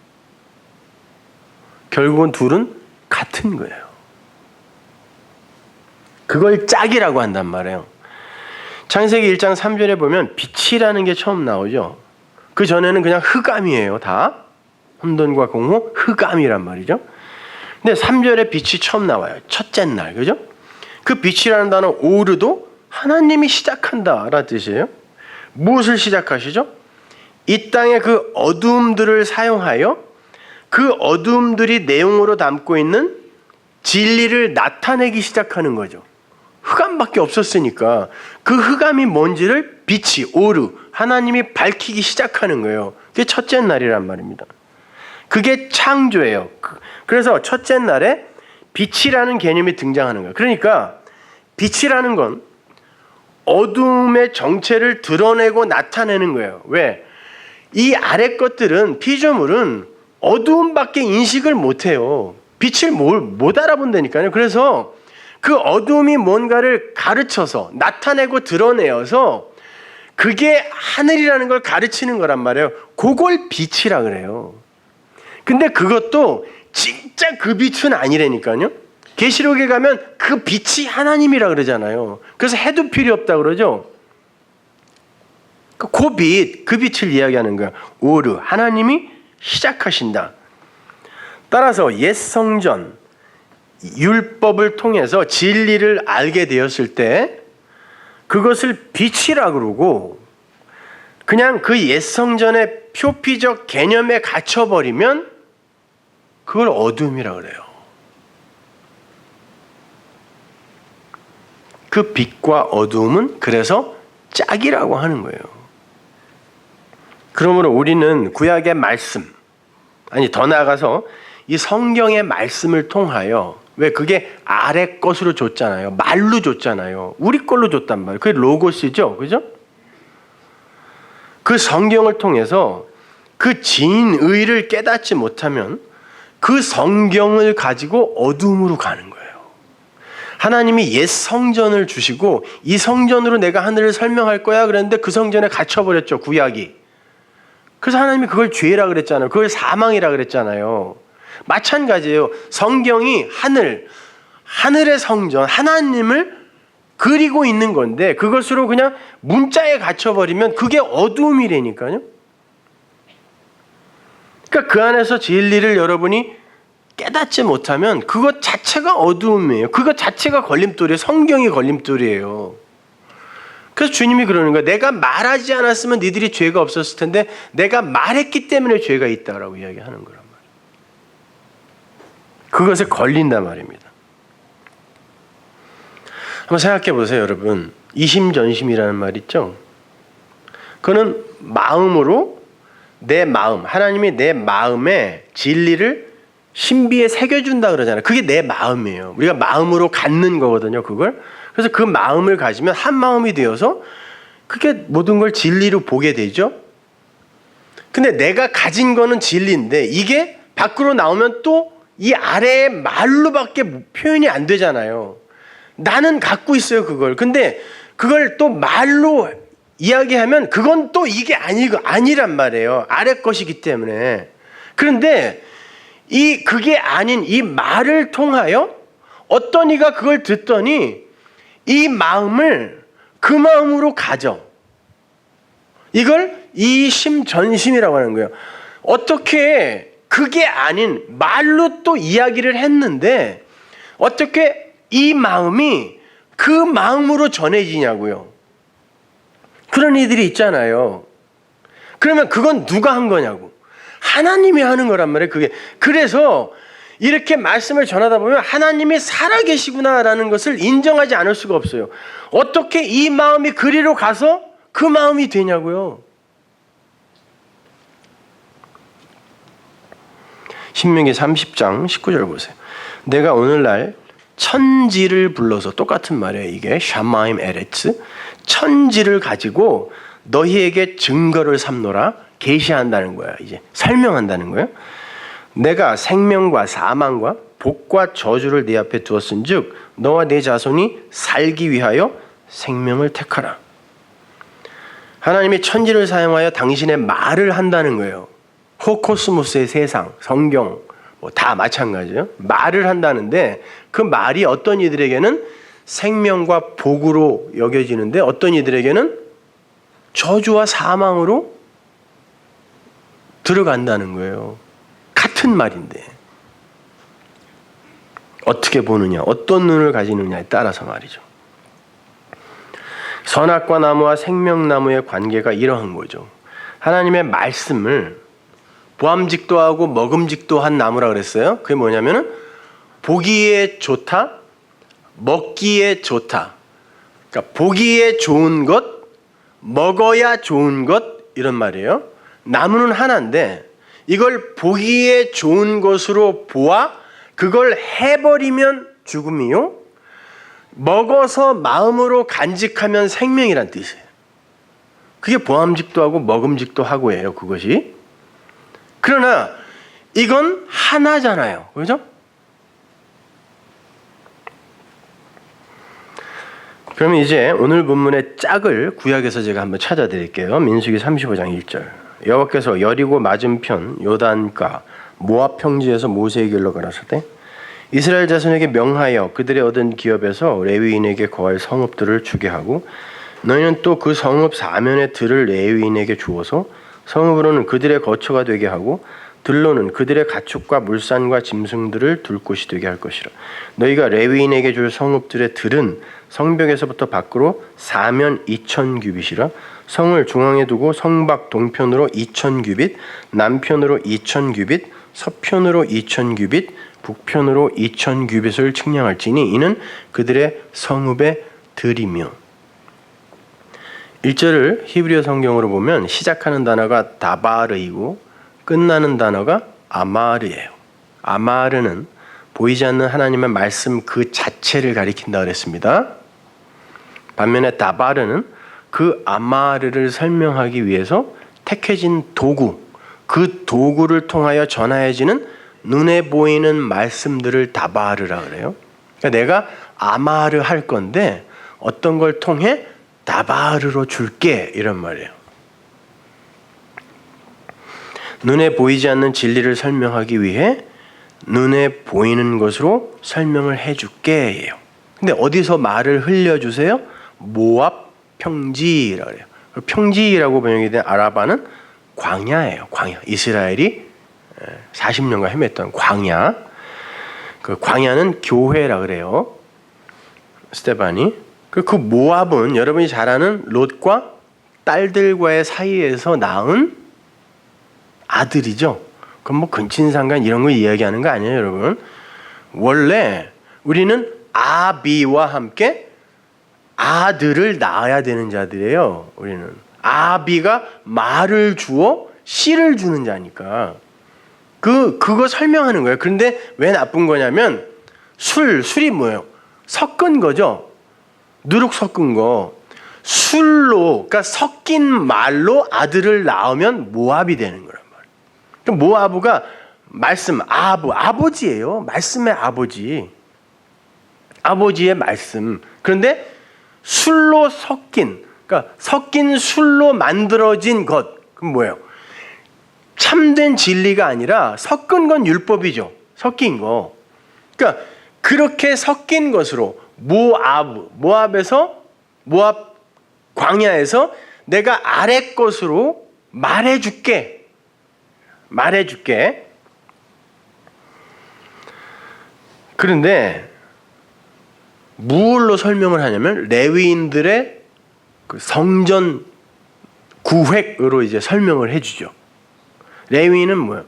결국은 둘은 같은 거예요. 그걸 짝이라고 한단 말이에요. 창세기 1장 3절에 보면 빛이라는 게 처음 나오죠. 그 전에는 그냥 흑암이에요. 다 혼돈과 공허, 흑암이란 말이죠. 근데 3절에 빛이 처음 나와요. 첫째 날, 그죠? 그 빛이라는 단어 오르도 하나님이 시작한다라는 뜻이에요. 무엇을 시작하시죠? 이 땅의 그 어두움들을 사용하여 그 어두움들이 내용으로 담고 있는 진리를 나타내기 시작하는 거죠. 흑암밖에 없었으니까 그 흑암이 뭔지를 빛이 오르 하나님이 밝히기 시작하는 거예요. 그게 첫째 날이란 말입니다. 그게 창조예요. 그래서 첫째 날에 빛이라는 개념이 등장하는 거예요. 그러니까 빛이라는 건 어둠의 정체를 드러내고 나타내는 거예요. 왜? 이 아래 것들은 피조물은 어두움밖에 인식을 못해요. 빛을 못 알아본다니까요. 그래서 그 어두움이 뭔가를 가르쳐서 나타내고 드러내어서 그게 하늘이라는 걸 가르치는 거란 말이에요. 그걸 빛이라 그래요. 근데 그것도 진짜 그 빛은 아니라니까요. 계시록에 가면 그 빛이 하나님이라 그러잖아요. 그래서 해도 필요 없다 그러죠. 그 빛, 그 빛을 이야기하는 거야. 오르, 하나님이 시작하신다. 따라서 옛 성전, 율법을 통해서 진리를 알게 되었을 때 그것을 빛이라 그러고 그냥 그 옛 성전의 표피적 개념에 갇혀버리면 그걸 어둠이라 그래요. 그 빛과 어두움은 그래서 짝이라고 하는 거예요. 그러므로 우리는 구약의 말씀, 아니 더 나아가서 이 성경의 말씀을 통하여 왜 그게 아래 것으로 줬잖아요. 말로 줬잖아요. 우리 걸로 줬단 말이에요. 그게 로고스죠. 그죠? 그 성경을 통해서 그 진의를 깨닫지 못하면 그 성경을 가지고 어둠으로 가는 거예요. 하나님이 옛 성전을 주시고 이 성전으로 내가 하늘을 설명할 거야 그랬는데 그 성전에 갇혀버렸죠. 구약이. 그래서 하나님이 그걸 죄라 그랬잖아요. 그걸 사망이라 그랬잖아요. 마찬가지예요. 성경이 하늘의 성전, 하나님을 그리고 있는 건데 그것으로 그냥 문자에 갇혀버리면 그게 어두움이라니까요. 그러니까 그 안에서 진리를 여러분이 깨닫지 못하면 그것 자체가 어두움이에요. 그것 자체가 걸림돌이에요. 성경이 걸림돌이에요. 그래서 주님이 그러는 거예요. 내가 말하지 않았으면 니들이 죄가 없었을 텐데 내가 말했기 때문에 죄가 있다라고 이야기하는 거란 말이에요. 그것에 걸린단 말입니다. 한번 생각해 보세요, 여러분. 이심전심이라는 말 있죠? 그거는 마음으로 내 마음, 하나님이 내 마음에 진리를 신비에 새겨준다 그러잖아요. 그게 내 마음이에요. 우리가 마음으로 갖는 거거든요, 그걸. 그래서 그 마음을 가지면 한 마음이 되어서 그게 모든 걸 진리로 보게 되죠. 근데 내가 가진 거는 진리인데 이게 밖으로 나오면 또 이 아래의 말로밖에 표현이 안 되잖아요. 나는 갖고 있어요, 그걸. 근데 그걸 또 말로 이야기하면 그건 또 이게 아니란 말이에요. 아래 것이기 때문에. 그런데 그게 아닌 이 말을 통하여 어떤 이가 그걸 듣더니 이 마음을 그 마음으로 가져. 이걸 이심전심이라고 하는 거예요. 어떻게 그게 아닌 말로 또 이야기를 했는데 어떻게 이 마음이 그 마음으로 전해지냐고요. 그런 이들이 있잖아요. 그러면 그건 누가 한 거냐고. 하나님이 하는 거란 말이에요. 그게. 그래서 이렇게 말씀을 전하다 보면 하나님이 살아계시구나라는 것을 인정하지 않을 수가 없어요. 어떻게 이 마음이 그리로 가서 그 마음이 되냐고요. 신명기 30장 19절 보세요. 내가 오늘날 천지를 불러서, 똑같은 말이에요. 이게 샤마임 에레츠, 천지를 가지고 너희에게 증거를 삼노라, 계시한다는 거야. 이제 설명한다는 거예요. 내가 생명과 사망과 복과 저주를 네 앞에 두었은즉 너와 네 자손이 살기 위하여 생명을 택하라. 하나님이 천지를 사용하여 당신의 말을 한다는 거예요. 호코스모스의 세상, 성경 뭐 다 마찬가지예요. 말을 한다는데 그 말이 어떤 이들에게는 생명과 복으로 여겨지는데 어떤 이들에게는 저주와 사망으로 들어간다는 거예요. 같은 말인데 어떻게 보느냐, 어떤 눈을 가지느냐에 따라서 말이죠. 선악과 나무와 생명나무의 관계가 이러한 거죠. 하나님의 말씀을 보암직도 하고 먹음직도 한 나무라 그랬어요. 그게 뭐냐면은 보기에 좋다, 먹기에 좋다. 그러니까 보기에 좋은 것, 먹어야 좋은 것, 이런 말이에요. 나무는 하나인데 이걸 보기에 좋은 것으로 보아 그걸 해버리면 죽음이요, 먹어서 마음으로 간직하면 생명이란 뜻이에요. 그게 보암직도 하고 먹음직도 하고예요, 그것이. 그러나 이건 하나잖아요. 그죠? 그러면 이제 오늘 본문의 짝을 구약에서 제가 한번 찾아드릴게요. 민수기 35장 1절. 여호와께서 여리고 맞은편 요단가 모압 평지에서 모세에게 일러 가라사대 이스라엘 자손에게 명하여 그들의 얻은 기업에서 레위인에게 거할 성읍들을 주게 하고 너희는 또 그 성읍 사면의 들을 레위인에게 주어서 성읍으로는 그들의 거처가 되게 하고 들로는 그들의 가축과 물산과 짐승들을 둘 곳이 되게 할 것이라. 너희가 레위인에게 줄 성읍들의 들은 성벽에서부터 밖으로 사면 2000규빗이라. 성을 중앙에 두고 성밖 동편으로 2000규빗, 남편으로 2000규빗, 서편으로 2000규빗, 북편으로 2000규빗을 측량할지니 이는 그들의 성읍의 들이며. 1절을 히브리어 성경으로 보면 시작하는 단어가 다바르이고 끝나는 단어가 아마르예요. 아마르는 보이지 않는 하나님의 말씀 그 자체를 가리킨다 그랬습니다. 반면에 다바르는 그 아마르를 설명하기 위해서 택해진 도구, 그 도구를 통하여 전하여지는 눈에 보이는 말씀들을 다바르라 그래요. 그러니까 내가 아마르 할 건데 어떤 걸 통해 다바르로 줄게, 이런 말이에요. 눈에 보이지 않는 진리를 설명하기 위해 눈에 보이는 것으로 설명을 해줄게예요. 근데 어디서 말을 흘려주세요? 모압 평지라 그래요. 평지라고 번역이 된 아라바는 광야예요. 광야. 이스라엘이 40년간 헤맸던 광야. 그 광야는 교회라 그래요. 스테반이. 그 모압은 여러분이 잘 아는 롯과 딸들과의 사이에서 낳은 아들이죠. 그건 뭐 근친상간 이런 거 이야기하는 거 아니에요, 여러분. 원래 우리는 아비와 함께 아들을 낳아야 되는 자들이에요. 우리는 아비가 말을 주어 씨를 주는 자니까 그거 설명하는 거예요. 그런데 왜 나쁜 거냐면 술이 뭐예요? 섞은 거죠. 누룩 섞은 거. 술로, 그러니까 섞인 말로 아들을 낳으면 모압이 되는 거란 말이에요. 그럼 모압가 말씀, 아버지예요. 말씀의 아버지. 아버지의 말씀. 그런데 술로 섞인, 그러니까 섞인 술로 만들어진 것. 그럼 뭐예요? 참된 진리가 아니라 섞은 건 율법이죠. 섞인 거. 그러니까 그렇게 섞인 것으로 모압에서 모압 광야에서 내가 아래 것으로 말해줄게. 그런데 무엇로 설명을 하냐면 레위인들의 그 성전 구획으로 이제 설명을 해주죠. 레위인은 뭐예요?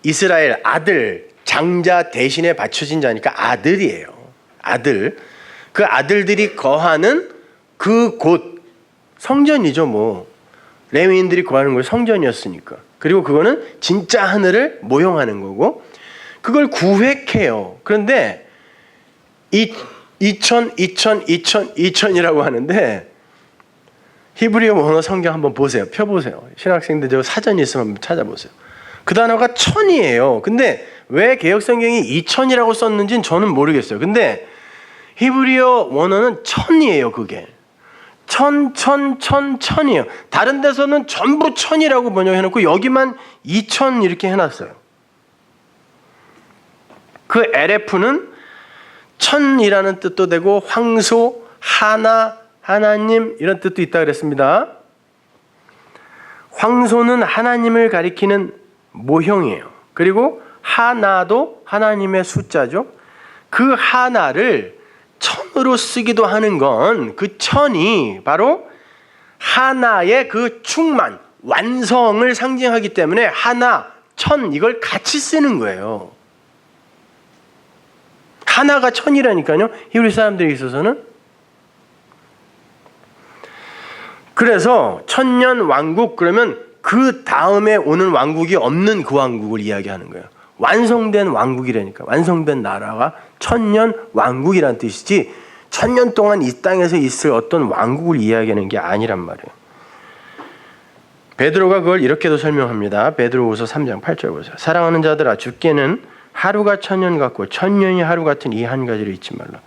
이스라엘 아들, 장자 대신에 바쳐진 자니까 아들이에요. 아들. 그 아들들이 거하는 그 곳, 성전이죠, 뭐. 레위인들이 거하는 곳이 성전이었으니까. 그리고 그거는 진짜 하늘을 모형하는 거고, 그걸 구획해요. 그런데 2000이라고 하는데 히브리어 원어 성경 한번 보세요. 펴보세요. 신학생들 저 사전 있으면 한번 찾아보세요. 그 단어가 1000이에요. 근데 왜 개역성경이 2000이라고 썼는지는 저는 모르겠어요. 근데 히브리어 원어는 1000이에요. 그게 1000이에요. 다른 데서는 전부 1000이라고 번역해놓고 여기만 2000 이렇게 해놨어요. 그 LF는 1000이라는 뜻도 되고 황소, 하나, 하나님 이런 뜻도 있다 그랬습니다. 황소는 하나님을 가리키는 모형이에요. 그리고 하나도 하나님의 숫자죠. 그 하나를 1000으로 쓰기도 하는 건 그 1000이 바로 하나의 그 충만, 완성을 상징하기 때문에 하나, 1000 이걸 같이 쓰는 거예요. 하나가 1000이라니까요. 히브리 사람들에 있어서는. 그래서 천년 왕국 그러면 그 다음에 오는 왕국이 없는 그 왕국을 이야기하는 거예요. 완성된 왕국이라니까. 완성된 나라가 천년 왕국이란 뜻이지 1000년 동안 이 땅에서 있을 어떤 왕국을 이야기하는 게 아니란 말이에요. 베드로가 그걸 이렇게도 설명합니다. 베드로후서 3장 8절 보세요. 사랑하는 자들아 주께는 하루가 1000년 같고 1000년이 하루 같은 이 한 가지를 잊지 말라.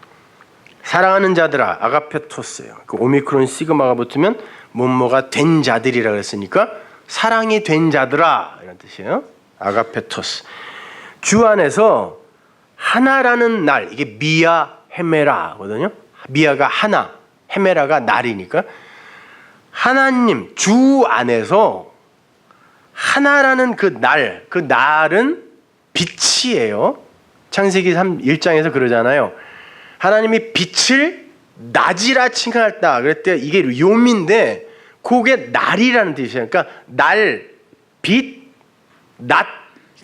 사랑하는 자들아 아가페토스예요. 그 오미크론 시그마가 붙으면 뭐뭐가 된 자들이라 그랬으니까 사랑이 된 자들아 이런 뜻이에요. 아가페토스. 주 안에서 하나라는 날, 이게 미아 헤메라거든요. 미아가 하나, 헤메라가 날이니까 하나님 주 안에서 하나라는 그 날, 그 날은 빛이에요. 창세기 1장에서 그러잖아요. 하나님이 빛을 낮이라 칭하였다. 그랬대. 이게 요미인데 그게 날이라는 뜻이에요. 그러니까 날, 빛, 낮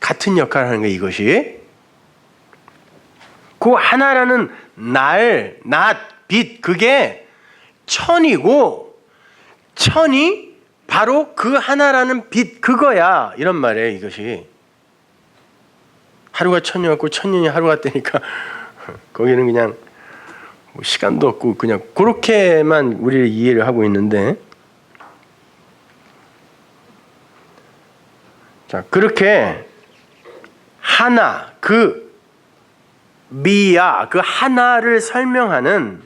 같은 역할을 하는 거예요. 이것이. 그 하나라는 날, 낮, 빛 그게 1000이고 1000이 바로 그 하나라는 빛 그거야. 이런 말이에요. 이것이. 하루가 1000년이었고 1000년이 하루 같다니까 거기는 그냥 뭐 시간도 없고 그냥 그렇게만 우리를 이해를 하고 있는데, 자 그렇게 하나 그 미야 그 하나를 설명하는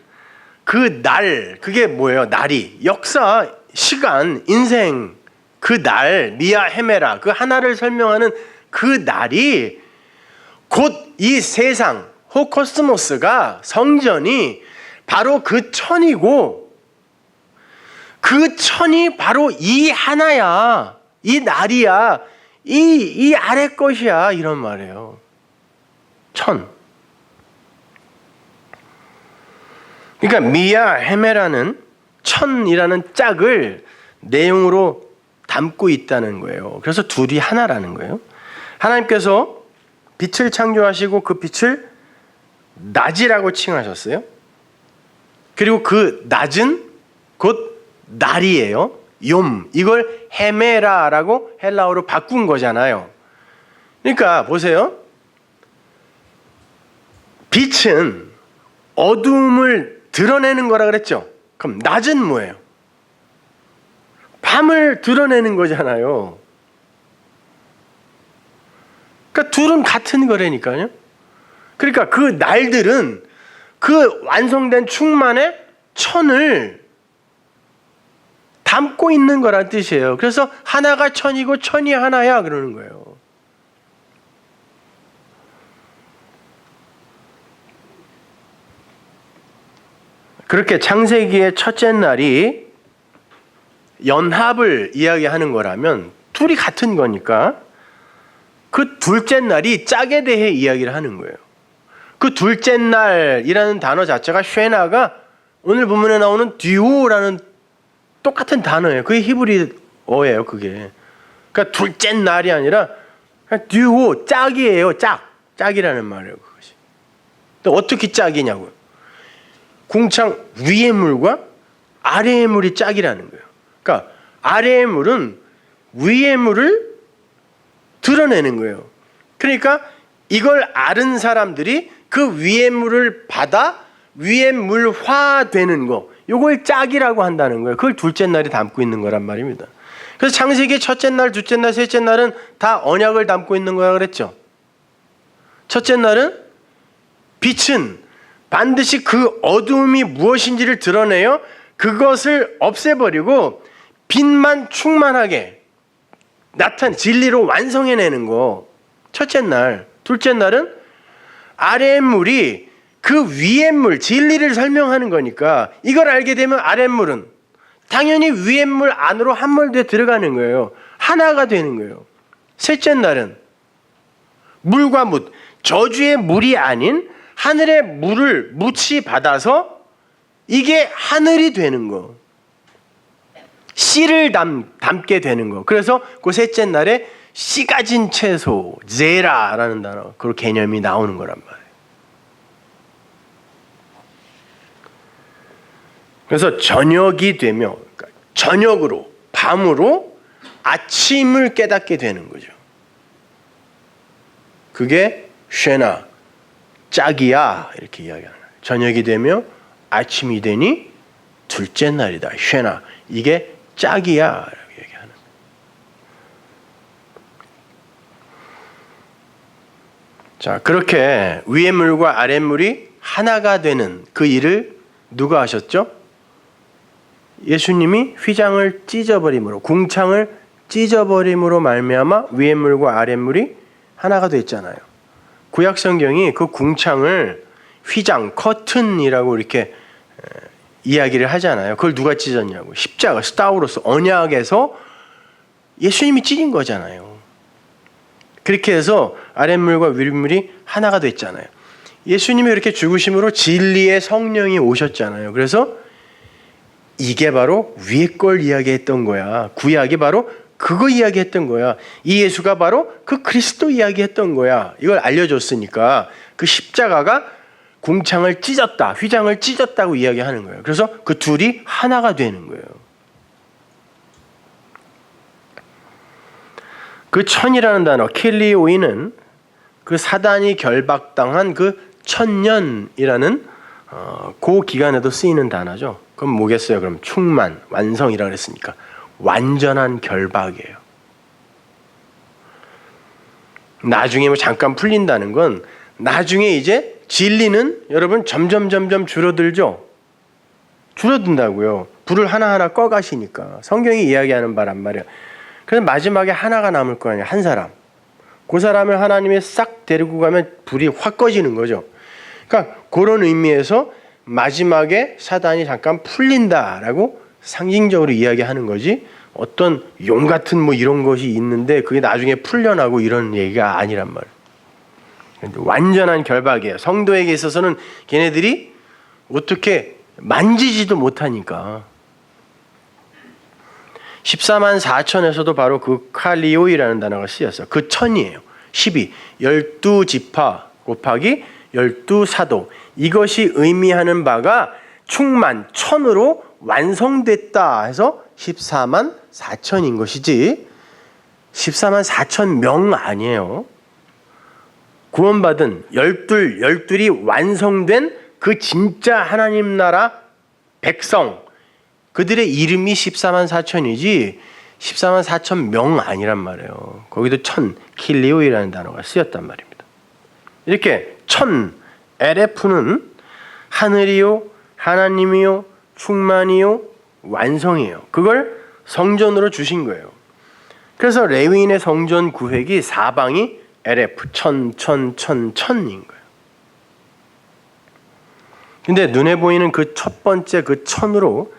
그 날, 그게 뭐예요? 날이 역사, 시간, 인생 그 날 미야 헤메라 그 하나를 설명하는 그 날이 곧 이 세상 호코스모스가 성전이 바로 그 1000이고 그 1000이 바로 이 하나야. 이 날이야. 이 아래 것이야. 이런 말이에요. 1000. 그러니까 미야 헤메라는 1000이라는 짝을 내용으로 담고 있다는 거예요. 그래서 둘이 하나라는 거예요. 하나님께서 빛을 창조하시고 그 빛을 낮이라고 칭하셨어요. 그리고 그 낮은 곧 날이에요. 욤. 이걸 헤메라라고 헬라어로 바꾼 거잖아요. 그러니까 보세요. 빛은 어둠을 드러내는 거라 그랬죠. 그럼 낮은 뭐예요? 밤을 드러내는 거잖아요. 그러니까 둘은 같은 거라니까요. 그러니까 그 날들은 그 완성된 충만의 1000을 담고 있는 거란 뜻이에요. 그래서 하나가 1000이고 1000이 하나야 그러는 거예요. 그렇게 창세기의 첫째 날이 연합을 이야기하는 거라면 둘이 같은 거니까 그 둘째 날이 짝에 대해 이야기를 하는 거예요. 그 둘째 날이라는 단어 자체가 쉐나가 오늘 본문에 나오는 듀오라는 똑같은 단어예요. 그게 히브리어예요. 그게. 그러니까 둘째 날이 아니라 듀오, 짝이에요. 짝이라는 말이에요. 그것이. 또 어떻게 짝이냐고요. 궁창 위의 물과 아래의 물이 짝이라는 거예요. 그러니까 아래의 물은 위의 물을 드러내는 거예요. 그러니까 이걸 앓은 사람들이 그 위의 물을 받아 위의 물화되는 거, 이걸 짝이라고 한다는 거예요. 그걸 둘째 날이 담고 있는 거란 말입니다. 그래서 창세기 첫째 날, 둘째 날, 셋째 날은 다 언약을 담고 있는 거라 그랬죠. 첫째 날은 빛은 반드시 그 어두움이 무엇인지를 드러내요. 그것을 없애버리고 빛만 충만하게 진리로 완성해내는 거. 첫째 날. 둘째 날은 아래의 물이 그 위의 물, 진리를 설명하는 거니까 이걸 알게 되면 아랫 물은 당연히 위의 물 안으로 함몰되어 들어가는 거예요. 하나가 되는 거예요. 셋째 날은 물과 묻, 저주의 물이 아닌 하늘의 물을 묻이 받아서 이게 하늘이 되는 거. 씨를 담게 되는 거. 그래서 그 셋째 날에 씨 가진 채소, 제라라는 단어, 그 개념이 나오는 거란 말이에요. 그래서 저녁이 되며, 그러니까 저녁으로, 밤으로 아침을 깨닫게 되는 거죠. 그게 쉐나, 짝이야, 이렇게 이야기하는 거예요. 저녁이 되며 아침이 되니 둘째 날이다. 쉐나, 이게 짝이야, 라고 얘기하는 거예요. 자, 그렇게 위의 물과 아랫 물이 하나가 되는 그 일을 누가 하셨죠? 예수님이 휘장을 찢어버림으로, 궁창을 찢어버림으로 말미암아 위의 물과 아랫 물이 하나가 됐잖아요. 구약 성경이 그 궁창을 휘장, 커튼이라고 이렇게 이야기를 하잖아요. 그걸 누가 찢었냐고. 십자가, 스타우로스, 언약에서 예수님이 찢은 거잖아요. 그렇게 해서 아랫물과 윗물이 하나가 됐잖아요. 예수님이 이렇게 죽으심으로 진리의 성령이 오셨잖아요. 그래서 이게 바로 위에 걸 이야기했던 거야. 구약이 바로 그거 이야기했던 거야. 이 예수가 바로 그 그리스도 이야기했던 거야. 이걸 알려줬으니까 그 십자가가 궁창을 찢었다, 휘장을 찢었다고 이야기하는 거예요. 그래서 그 둘이 하나가 되는 거예요. 그 천이라는 단어, 킬리오이는 그 사단이 결박당한 그 천년이라는 그 기간에도 쓰이는 단어죠. 그럼 뭐겠어요? 그럼 충만, 완성이라고 했으니까 완전한 결박이에요. 나중에 뭐 잠깐 풀린다는 건 나중에 이제 진리는 여러분 점점 줄어들죠. 줄어든다고요. 불을 하나하나 꺼가시니까. 성경이 이야기하는 바란 말이에요. 그래서 마지막에 하나가 남을 거 아니에요. 한 사람. 그 사람을 하나님이 싹 데리고 가면 불이 확 꺼지는 거죠. 그러니까 그런 의미에서 마지막에 사단이 잠깐 풀린다라고 상징적으로 이야기하는 거지, 어떤 용 같은 뭐 이런 것이 있는데 그게 나중에 풀려나고 이런 얘기가 아니란 말이에요. 완전한 결박이에요. 성도에게 있어서는 걔네들이 어떻게 만지지도 못하니까. 14만 4천에서도 바로 그 칼리오이라는 단어가 쓰였어요. 그 천이에요. 12, 12지파 곱하기 12사도. 이것이 의미하는 바가 충만, 천으로 완성됐다 해서 14만 4천인 것이지 14만 4천 명 아니에요. 구원받은 열둘이 완성된 그 진짜 하나님 나라 백성, 그들의 이름이 14만 4천이지 14만 4천 명 아니란 말이에요. 거기도 천, 킬리오이라는 단어가 쓰였단 말입니다. 이렇게 천, LF는 하늘이요, 하나님이요, 충만이요, 완성이에요. 그걸 성전으로 주신 거예요. 그래서 레위인의 성전 구획이 사방이 LF, 천인 거예요. 근데 눈에 보이는 그 첫 번째 그 천으로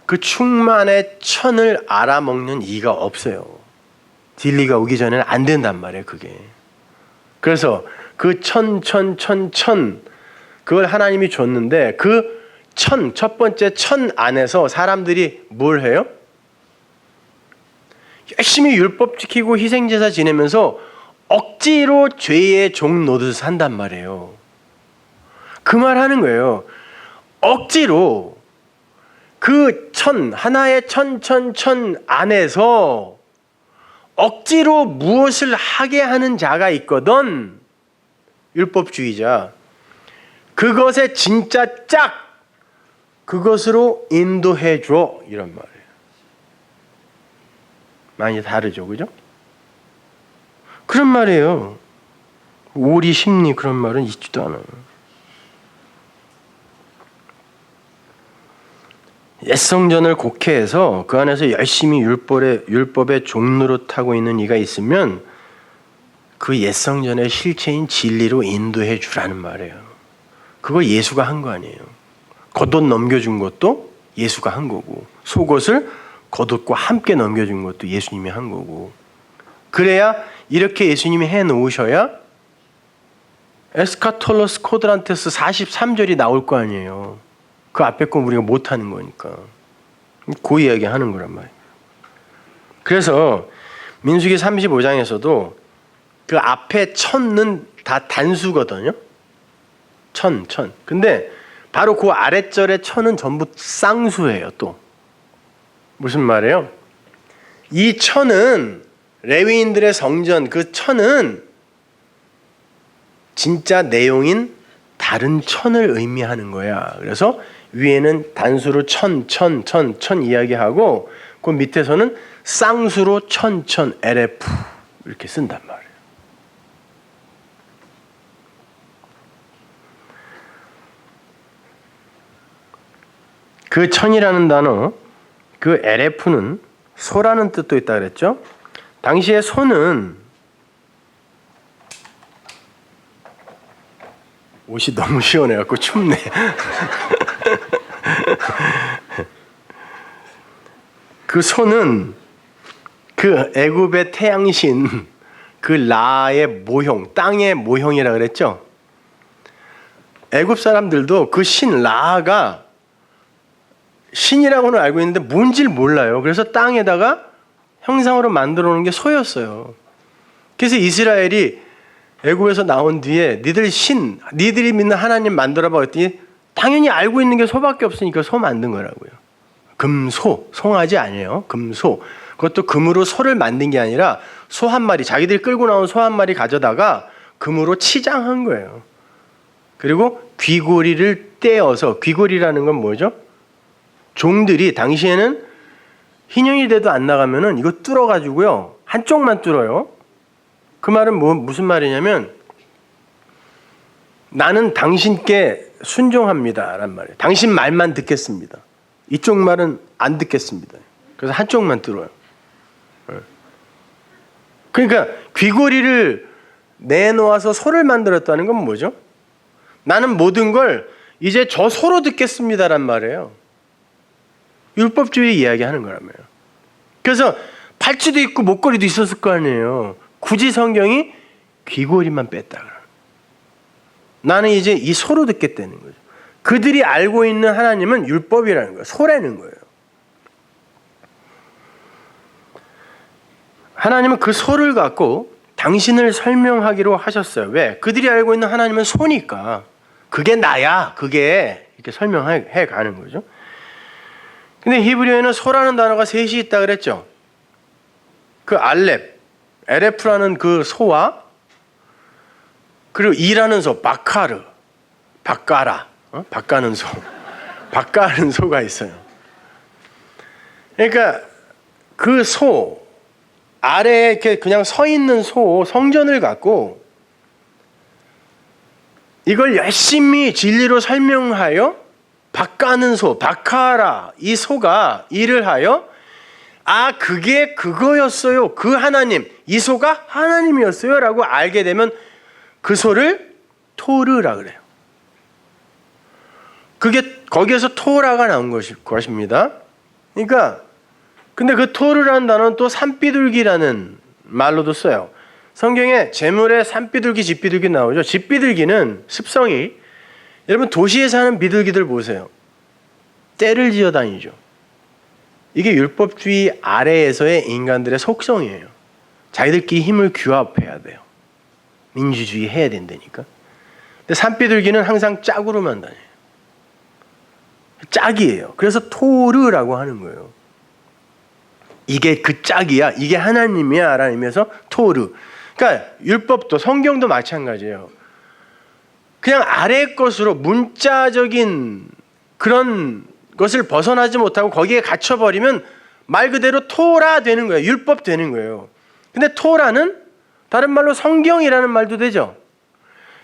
그 충만의 천을 알아먹는 이가 없어요. 진리가 오기 전에는 안 된단 말이에요, 그게. 그래서 그 천, 그걸 하나님이 줬는데 그 첫 번째 천 안에서 사람들이 뭘 해요? 열심히 율법 지키고 희생제사 지내면서 억지로 죄의 종 노릇을 산단 말이에요. 그 말 하는 거예요. 억지로 그 하나의 천 안에서 억지로 무엇을 하게 하는 자가 있거든. 율법주의자. 그것의 진짜 짝, 그것으로 인도해 줘, 이런 말이에요. 많이 다르죠, 그죠? 그런 말이에요. 오리 심리 그런 말은 있지도 않아요. 옛성전을 곡해해서 그 안에서 열심히 율법의 종노릇하고 있는 이가 있으면 그 옛성전의 실체인 진리로 인도해 주라는 말이에요. 그거 예수가 한 거 아니에요. 겉옷 넘겨준 것도 예수가 한 거고, 속옷을 겉옷과 함께 넘겨준 것도 예수님이 한 거고, 그래야 이렇게 예수님이 해놓으셔야 에스카톨로스 코드란테스 43절이 나올 거 아니에요. 그 앞에 건 우리가 못하는 거니까. 그 이야기 하는 거란 말이에요. 그래서 민수기 35장에서도 그 앞에 천은 다 단수거든요. 천. 근데 바로 그 아랫절의 천은 전부 쌍수예요. 또 무슨 말이에요? 이 천은 레위인들의 성전, 그 천은 진짜 내용인 다른 천을 의미하는 거야. 그래서 위에는 단수로 천 이야기하고 그 밑에서는 쌍수로 천 LF 이렇게 쓴단 말이에요. 그 천이라는 단어, 그 LF는 소라는 뜻도 있다 그랬죠. 당시에 소는 옷이 너무 시원해갖고 춥네. 그 소는 그 애굽의 태양신 그 라의 모형, 땅의 모형이라 그랬죠. 애굽 사람들도 그 신 라가 신이라고는 알고 있는데 뭔지를 몰라요. 그래서 땅에다가 형상으로 만들어 놓은 게 소였어요. 그래서 이스라엘이 애굽에서 나온 뒤에 니들이 믿는 하나님 만들어봐 그랬더니 당연히 알고 있는 게 소밖에 없으니까 소 만든 거라고요. 금소, 송아지 아니에요. 금소. 그것도 금으로 소를 만든 게 아니라 소 한 마리, 자기들이 끌고 나온 소 한 마리 가져다가 금으로 치장한 거예요. 그리고 귀고리를 떼어서, 귀고리라는 건 뭐죠? 종들이 당시에는 흰형이 돼도 안 나가면은 이거 뚫어가지고요. 한쪽만 뚫어요. 그 말은 무슨 말이냐면 나는 당신께 순종합니다 란 말이에요. 당신 말만 듣겠습니다. 이쪽 말은 안 듣겠습니다. 그래서 한쪽만 뚫어요. 그러니까 귀고리를 내놓아서 소를 만들었다는 건 뭐죠? 나는 모든 걸 이제 저 소로 듣겠습니다란 말이에요. 율법주의 이야기하는 거라며요. 그래서 팔찌도 있고 목걸이도 있었을 거 아니에요. 굳이 성경이 귀고리만 뺐다. 나는 이제 이 소로 듣겠다는 거죠. 그들이 알고 있는 하나님은 율법이라는 거예요. 소라는 거예요. 하나님은 그 소를 갖고 당신을 설명하기로 하셨어요. 왜? 그들이 알고 있는 하나님은 소니까. 그게 나야. 그게 이렇게 설명해 가는 거죠. 근데 히브리어에는 소라는 단어가 셋이 있다 그랬죠. 그 알렙, LF라는 그 소와 그리고 이라는 소, 바카르, 바까라, 바까는 소, 바까는 소가 있어요. 그러니까 그 소 아래에 이렇게 그냥 서 있는 소 성전을 갖고 이걸 열심히 진리로 설명하여 바까는 소, 바카라 이 소가 일을 하여 아 그게 그거였어요. 그 하나님, 이 소가 하나님이었어요 라고 알게 되면 그 소를 토르라 그래요. 그게 거기에서 토라가 나온 것입니다. 그러니까 근데 그 토르라는 단어는 또 산비둘기라는 말로도 써요. 성경에 재물에 산비둘기, 집비둘기 나오죠. 집비둘기는 습성이 여러분 도시에 사는 비둘기들 보세요. 떼를 지어 다니죠. 이게 율법주의 아래에서의 인간들의 속성이에요. 자기들끼리 힘을 규합해야 돼요. 민주주의 해야 된다니까. 근데 산비둘기는 항상 짝으로만 다녀요. 짝이에요. 그래서 토르라고 하는 거예요. 이게 그 짝이야. 이게 하나님이야 라는 의미에서 토르. 그러니까 율법도 성경도 마찬가지예요. 그냥 아래 것으로 문자적인 그런 것을 벗어나지 못하고 거기에 갇혀버리면 말 그대로 토라 되는 거예요. 율법 되는 거예요. 근데 토라는 다른 말로 성경이라는 말도 되죠.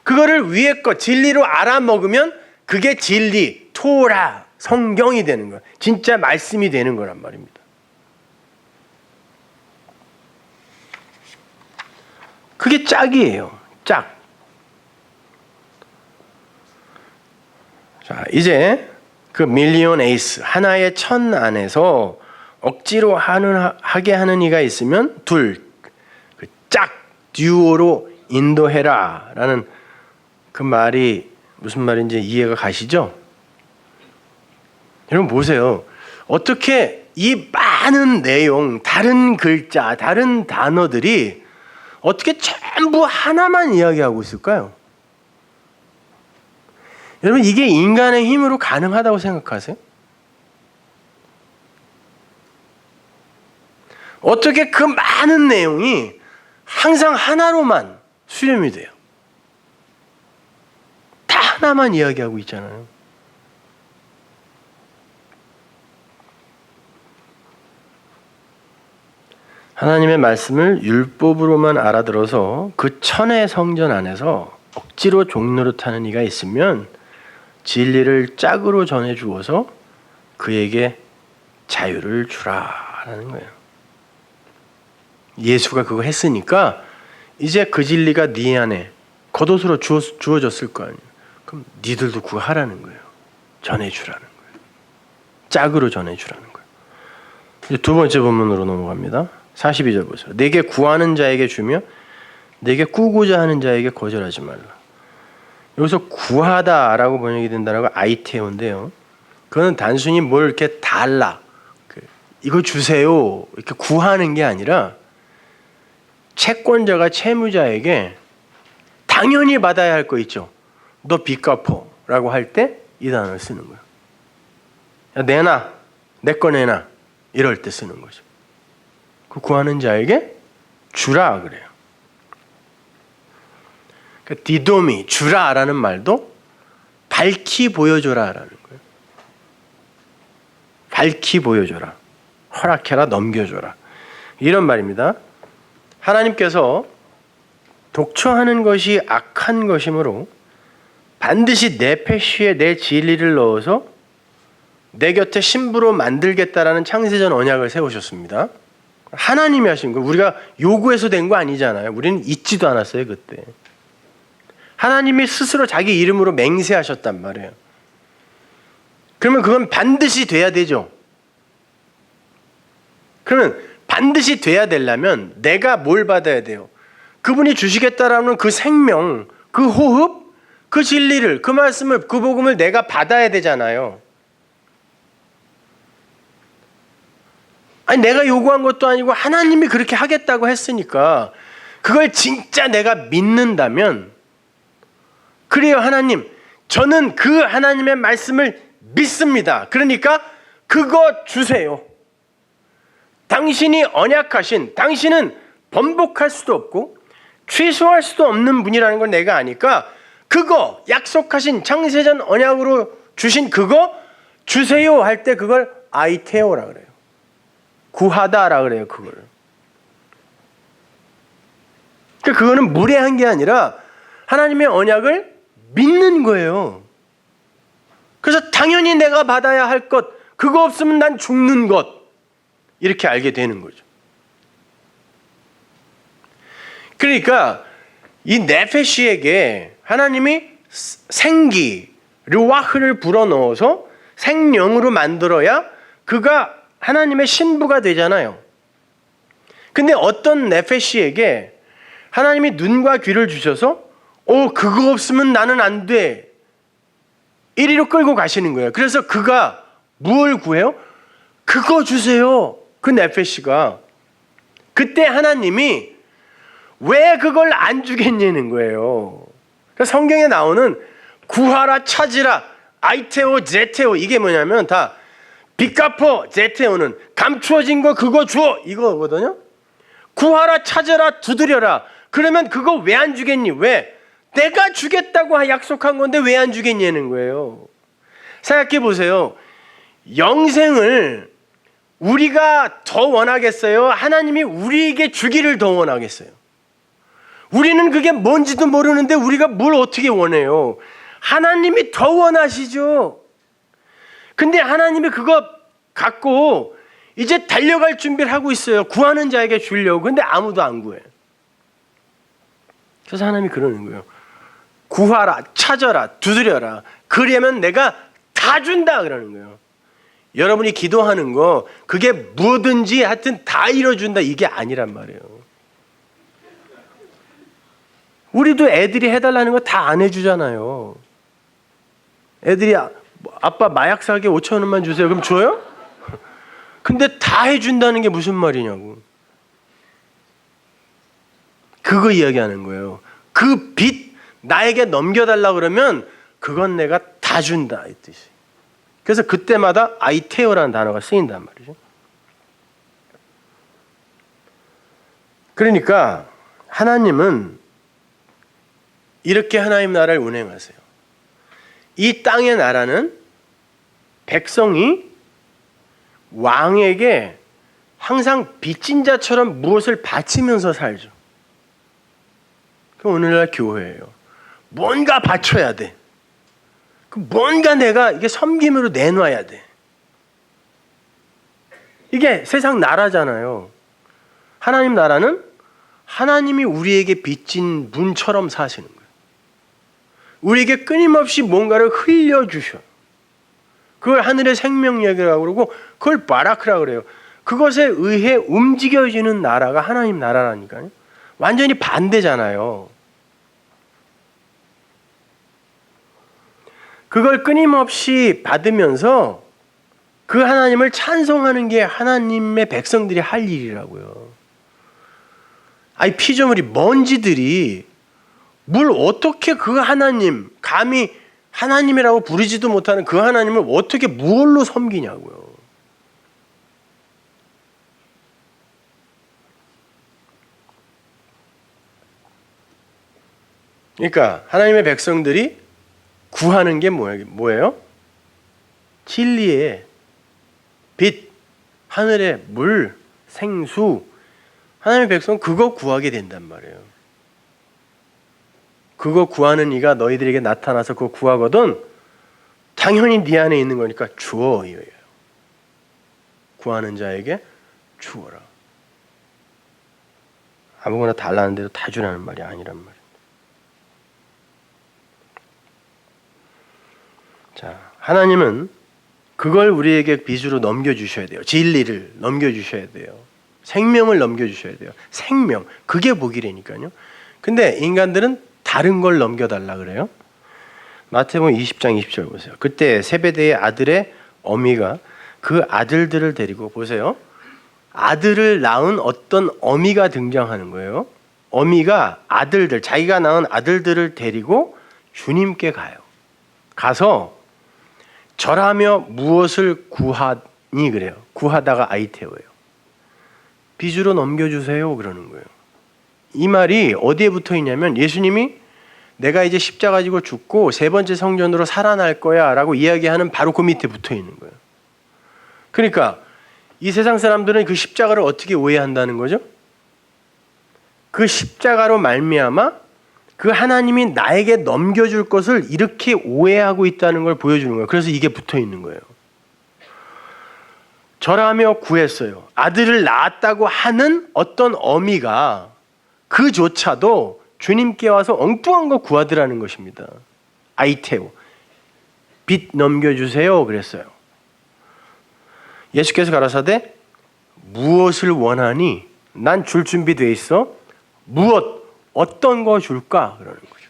그거를 위에 것 진리로 알아먹으면 그게 진리, 토라, 성경이 되는 거예요. 진짜 말씀이 되는 거란 말입니다. 그게 짝이에요. 짝. 자, 이제 그 밀리온 에이스, 하나의 천 안에서 억지로 하게 하는 이가 있으면 둘, 그 짝, 듀오로 인도해라 라는 그 말이 무슨 말인지 이해가 가시죠? 여러분 보세요. 어떻게 이 많은 내용, 다른 글자, 다른 단어들이 어떻게 전부 하나만 이야기하고 있을까요? 여러분 이게 인간의 힘으로 가능하다고 생각하세요? 어떻게 그 많은 내용이 항상 하나로만 수렴이 돼요? 다 하나만 이야기하고 있잖아요. 하나님의 말씀을 율법으로만 알아들어서 그 천의 성전 안에서 억지로 종노릇하는 이가 있으면 진리를 짝으로 전해 주어서 그에게 자유를 주라라는 거예요. 예수가 그거 했으니까 이제 그 진리가 네 안에 겉옷으로 주어졌을 거 아니에요. 그럼 니들도 그거 하라는 거예요. 전해주라는 거예요. 짝으로 전해주라는 거예요. 이제 두 번째 본문으로 넘어갑니다. 42절 보세요. 내게 구하는 자에게 주며 내게 꾸고자 하는 자에게 거절하지 말라. 여기서 구하다라고 번역이 된다는 거 아이테오인데요. 그거는 단순히 뭘 이렇게 달라, 이거 주세요 이렇게 구하는 게 아니라 채권자가 채무자에게 당연히 받아야 할 거 있죠. 너 빚 갚어라고 할 때 이 단어를 쓰는 거예요. 야, 내놔, 내 거 내놔 이럴 때 쓰는 거죠. 그 구하는 자에게 주라 그래요. 그 디도미 주라라는 말도 밝히 보여줘라라는 거예요. 밝히 보여줘라, 허락해라, 넘겨줘라 이런 말입니다. 하나님께서 독처하는 것이 악한 것이므로 반드시 내 패시에 내 진리를 넣어서 내 곁에 신부로 만들겠다라는 창세전 언약을 세우셨습니다. 하나님이 하신 거, 우리가 요구해서 된 거 아니잖아요. 우리는 잊지도 않았어요 그때. 하나님이 스스로 자기 이름으로 맹세하셨단 말이에요. 그러면 그건 반드시 돼야 되죠. 그러면 반드시 돼야 되려면 내가 뭘 받아야 돼요? 그분이 주시겠다라는 그 생명, 그 호흡, 그 진리를, 그 말씀을, 그 복음을 내가 받아야 되잖아요. 아니 내가 요구한 것도 아니고 하나님이 그렇게 하겠다고 했으니까 그걸 진짜 내가 믿는다면, 그래요 하나님, 저는 그 하나님의 말씀을 믿습니다. 그러니까 그거 주세요. 당신이 언약하신, 당신은 번복할 수도 없고 취소할 수도 없는 분이라는 걸 내가 아니까 그거 약속하신 창세전 언약으로 주신 그거 주세요 할 때 그걸 아이테오라 그래요. 구하다라 그래요. 그걸. 그러니까 그거는 무례한 게 아니라 하나님의 언약을 믿는 거예요. 그래서 당연히 내가 받아야 할 것, 그거 없으면 난 죽는 것, 이렇게 알게 되는 거죠. 그러니까 이 네페시에게 하나님이 생기, 르와흐를 불어넣어서 생명으로 만들어야 그가 하나님의 신부가 되잖아요. 근데 어떤 네페시에게 하나님이 눈과 귀를 주셔서 그거 없으면 나는 안 돼, 이리로 끌고 가시는 거예요. 그래서 그가 무엇을 구해요? 그거 주세요. 그 네페시가. 그때 하나님이 왜 그걸 안 주겠냐는 거예요. 성경에 나오는 구하라, 찾으라, 아이테오, 제테오, 이게 뭐냐면 다 빚 갚어, 제테오는 감추어진 거 그거 줘, 이거거든요. 구하라, 찾으라, 두드려라. 그러면 그거 왜 안 주겠니? 왜? 내가 주겠다고 약속한 건데 왜 안 주겠냐는 거예요. 생각해 보세요. 영생을 우리가 더 원하겠어요? 하나님이 우리에게 주기를 더 원하겠어요? 우리는 그게 뭔지도 모르는데 우리가 뭘 어떻게 원해요? 하나님이 더 원하시죠. 근데 하나님이 그거 갖고 이제 달려갈 준비를 하고 있어요. 구하는 자에게 주려고. 근데 아무도 안 구해요. 그래서 하나님이 그러는 거예요. 구하라, 찾아라, 두드려라. 그러면 내가 다 준다 그러는 거예요. 여러분이 기도하는 거 그게 뭐든지 하여튼 다 이뤄준다 이게 아니란 말이에요. 우리도 애들이 해달라는 거 다 안 해주잖아요. 애들이 아빠 마약 사게 5천 원만 주세요. 그럼 줘요? 근데 다 해준다는 게 무슨 말이냐고. 그거 이야기하는 거예요. 그 빚 나에게 넘겨달라 그러면 그건 내가 다 준다 이 뜻이. 그래서 그때마다 아이테오라는 단어가 쓰인단 말이죠. 그러니까 하나님은 이렇게 하나님 나라를 운행하세요. 이 땅의 나라는 백성이 왕에게 항상 빚진 자처럼 무엇을 바치면서 살죠. 그 오늘날 교회예요. 뭔가 바쳐야 돼. 뭔가 내가 이게 섬김으로 내놔야 돼. 이게 세상 나라잖아요. 하나님 나라는 하나님이 우리에게 빚진 분처럼 사시는 거예요. 우리에게 끊임없이 뭔가를 흘려주셔요. 그걸 하늘의 생명력이라고 그러고 그걸 바라크라고 그래요. 그것에 의해 움직여지는 나라가 하나님 나라라니까요. 완전히 반대잖아요. 그걸 끊임없이 받으면서 그 하나님을 찬송하는 게 하나님의 백성들이 할 일이라고요. 아니 피조물이 먼지들이 뭘 어떻게 그 하나님, 감히 하나님이라고 부르지도 못하는 그 하나님을 어떻게 무엇로 섬기냐고요. 그러니까 하나님의 백성들이 구하는 게 뭐예요? 진리의 빛, 하늘의 물, 생수. 하나님의 백성은 그거 구하게 된단 말이에요. 그거 구하는 이가 너희들에게 나타나서 그거 구하거든 당연히 네 안에 있는 거니까 주어 이거예요. 구하는 자에게 주어라. 아무거나 달라는 대로 다 주라는 말이 아니란 말이에요. 자, 하나님은 그걸 우리에게 빚으로 넘겨주셔야 돼요. 진리를 넘겨주셔야 돼요. 생명을 넘겨주셔야 돼요. 생명, 그게 복이라니까요. 근데 인간들은 다른 걸 넘겨달라 그래요. 마태복음 20장 20절 보세요. 그때 세베대의 아들의 어미가 그 아들들을 데리고 보세요. 아들을 낳은 어떤 어미가 등장하는 거예요. 어미가 아들들, 자기가 낳은 아들들을 데리고 주님께 가요. 가서 절하며 무엇을 구하니 그래요. 구하다가 아이테오예요. 빚으로 넘겨주세요 그러는 거예요. 이 말이 어디에 붙어 있냐면 예수님이 내가 이제 십자가 지고 죽고 세 번째 성전으로 살아날 거야 라고 이야기하는 바로 그 밑에 붙어 있는 거예요. 그러니까 이 세상 사람들은 그 십자가를 어떻게 오해한다는 거죠? 그 십자가로 말미암아 그 하나님이 나에게 넘겨줄 것을 이렇게 오해하고 있다는 걸 보여주는 거예요. 그래서 이게 붙어 있는 거예요. 절하며 구했어요. 아들을 낳았다고 하는 어떤 어미가 그조차도 주님께 와서 엉뚱한 거 구하더라는 것입니다. 아이테오, 빚 넘겨주세요 그랬어요. 예수께서 가라사대 무엇을 원하니? 난 줄 준비되어 있어. 무엇? 어떤 거 줄까? 그러는 거죠.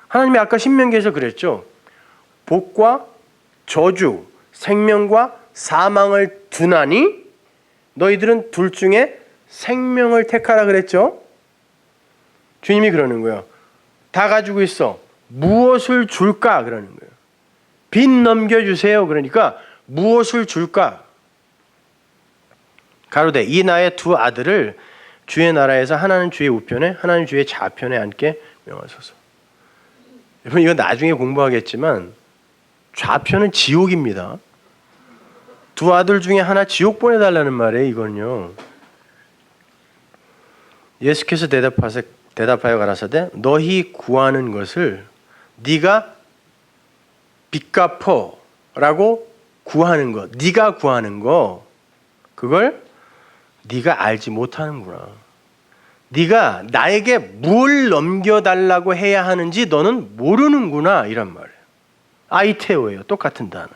하나님이 아까 신명기에서 그랬죠. 복과 저주, 생명과 사망을 두나니 너희들은 둘 중에 생명을 택하라 그랬죠. 주님이 그러는 거예요. 다 가지고 있어. 무엇을 줄까? 그러는 거예요. 빚 넘겨주세요. 그러니까 무엇을 줄까? 가로되 이 나의 두 아들을 주의 나라에서 하나는 주의 우편에 하나는 주의 좌편에 앉게 명하소서. 여러분 이거 나중에 공부하겠지만 좌표는 지옥입니다. 두 아들 중에 하나 지옥 보내달라는 말이에요. 이건요. 예수께서 대답하여 가라사대 너희 구하는 것을 네가 빚 갚어라고 구하는 것, 네가 구하는 거 그걸 네가 알지 못하는구나. 네가 나에게 뭘 넘겨달라고 해야 하는지 너는 모르는구나 이란 말이에요. 아이테오예요. 똑같은 단어.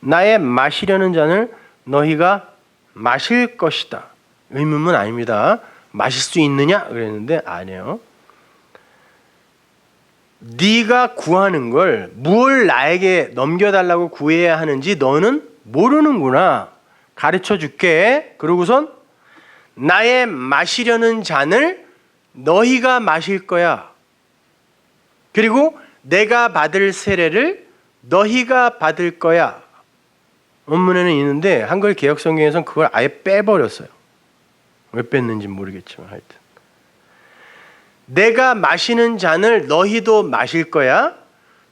나의 마시려는 잔을 너희가 마실 것이다. 의문문 아닙니다. 마실 수 있느냐? 그랬는데 아니에요. 네가 구하는 걸 뭘 나에게 넘겨달라고 구해야 하는지 너는 모르는구나. 가르쳐 줄게. 그러고선 나의 마시려는 잔을 너희가 마실 거야. 그리고 내가 받을 세례를 너희가 받을 거야. 원문에는 있는데 한글 개역 성경에서는 그걸 아예 빼버렸어요. 왜 뺐는지 모르겠지만 하여튼 내가 마시는 잔을 너희도 마실 거야.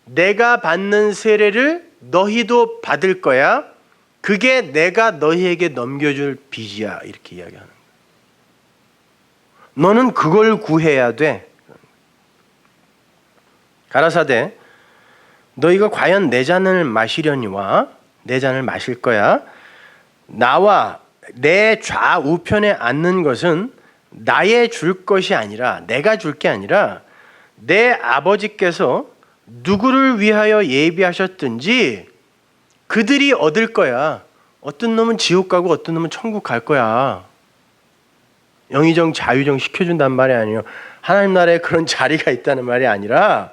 내가 받는 세례를 너희도 받을 거야. 그게 내가 너희에게 넘겨줄 빚이야. 이렇게 이야기하는 거예요. 너는 그걸 구해야 돼. 가라사대 너희가 과연 내 잔을 마시려니와 내 잔을 마실 거야. 나와 내 좌우편에 앉는 것은 나의 줄 것이 아니라 내가 줄 게 아니라 내 아버지께서 누구를 위하여 예비하셨든지 그들이 얻을 거야. 어떤 놈은 지옥 가고 어떤 놈은 천국 갈 거야. 영의정 자유정 시켜준단 말이 아니에요. 하나님 나라에 그런 자리가 있다는 말이 아니라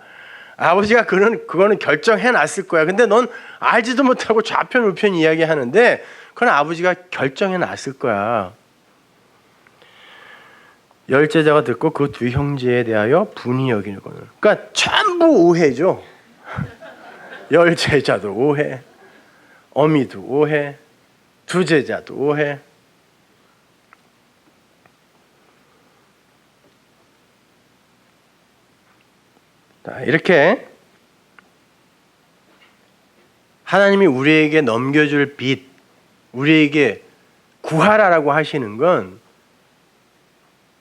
아버지가 그거는 결정해 놨을 거야. 근데 넌 알지도 못하고 좌편 우편 이야기하는데 그건 아버지가 결정해 놨을 거야. 열 제자가 듣고 그 두 형제에 대하여 분이 여기거늘. 그러니까 전부 오해죠. 열 제자도 오해, 어미도 오해, 두 제자도 오해. 이렇게 하나님이 우리에게 넘겨줄 빚, 우리에게 구하라라고 하시는 건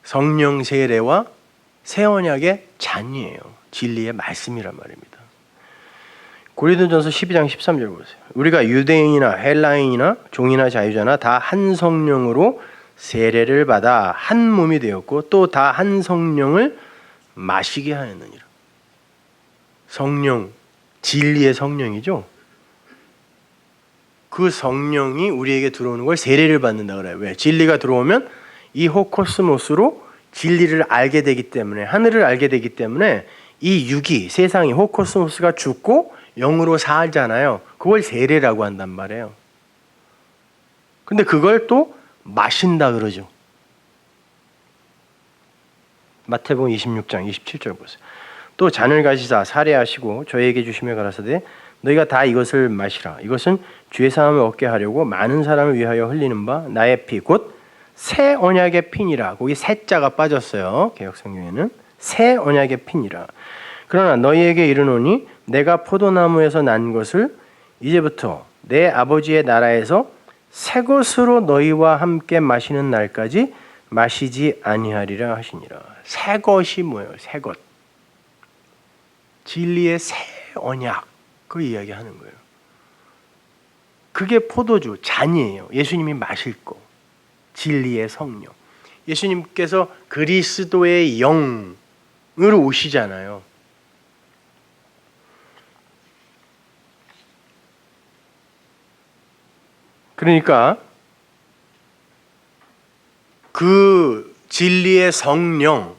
성령 세례와 새 언약의 잔이에요. 진리의 말씀이란 말입니다. 고린도전서 12장 13절 보세요. 우리가 유대인이나 헬라인이나 종이나 자유자나 다 한 성령으로 세례를 받아 한 몸이 되었고 또 다 한 성령을 마시게 하였느니라. 성령, 진리의 성령이죠. 그 성령이 우리에게 들어오는 걸 세례를 받는다 그래요. 왜? 진리가 들어오면 이 호코스모스로 진리를 알게 되기 때문에, 하늘을 알게 되기 때문에 이 육이, 세상이, 호코스모스가 죽고 영으로 살잖아요. 그걸 세례라고 한단 말이에요. 근데 그걸 또 마신다 그러죠. 마태복음 26장 27절 보세요. 또 잔을 가지사 사례하시고 저에게 주시며 가라사대 너희가 다 이것을 마시라. 이것은 죄 사함을 얻게 하려고 많은 사람을 위하여 흘리는 바 나의 피 곧 새 언약의 피니라. 거기 새자가 빠졌어요. 개역 성경에는 새 언약의 피니라. 그러나 너희에게 이르노니 내가 포도나무에서 난 것을 이제부터 내 아버지의 나라에서 새 것으로 너희와 함께 마시는 날까지 마시지 아니하리라 하시니라. 새 것이 뭐예요? 새 것. 진리의 새 언약. 그 이야기하는 거예요. 그게 포도주, 잔이에요. 예수님이 마실 거. 진리의 성령. 예수님께서 그리스도의 영으로 오시잖아요. 그러니까 그 진리의 성령,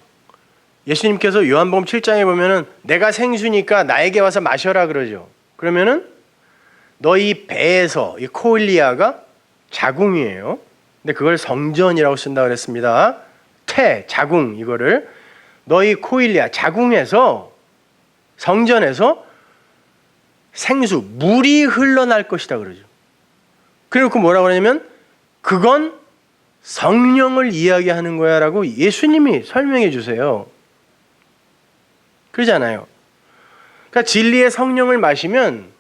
예수님께서 요한복음 7장에 보면은 내가 생수니까 나에게 와서 마셔라 그러죠. 그러면은 너희 배에서 이 코일리아가 자궁이에요. 근데 그걸 성전이라고 쓴다 그랬습니다. 자궁 이거를 너희 코일리아 자궁에서 성전에서 생수 물이 흘러날 것이다 그러죠. 그리고 뭐라고 그러냐면 그건 성령을 이야기하는 거야라고 예수님이 설명해 주세요. 그러잖아요. 그러니까 진리의 성령을 마시면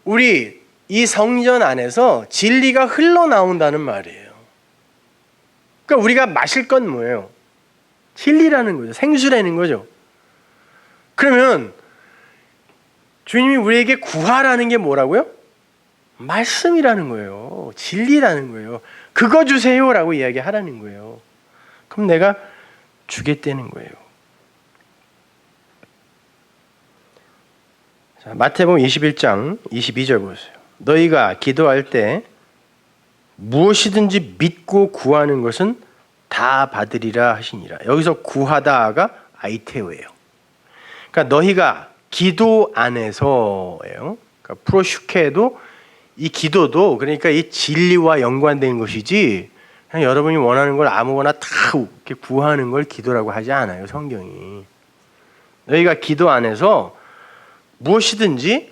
우리 이 성전 안에서 진리가 흘러나온다는 말이에요. 그러니까 우리가 마실 건 뭐예요? 진리라는 거죠. 생수라는 거죠. 그러면 주님이 우리에게 구하라는 게 뭐라고요? 말씀이라는 거예요. 진리라는 거예요. 그거 주세요라고 이야기하라는 거예요. 그럼 내가 주겠다는 거예요. 자, 마태복음 21장 22절 보세요. 너희가 기도할 때 무엇이든지 믿고 구하는 것은 다 받으리라 하시니라. 여기서 구하다가 아이테오예요. 그러니까 너희가 기도 안에서예요. 그러니까 프로슈케도 이 기도도 그러니까 이 진리와 연관된 것이지 그냥 여러분이 원하는 걸 아무거나 다 이렇게 구하는 걸 기도라고 하지 않아요. 성경이. 너희가 기도 안에서 무엇이든지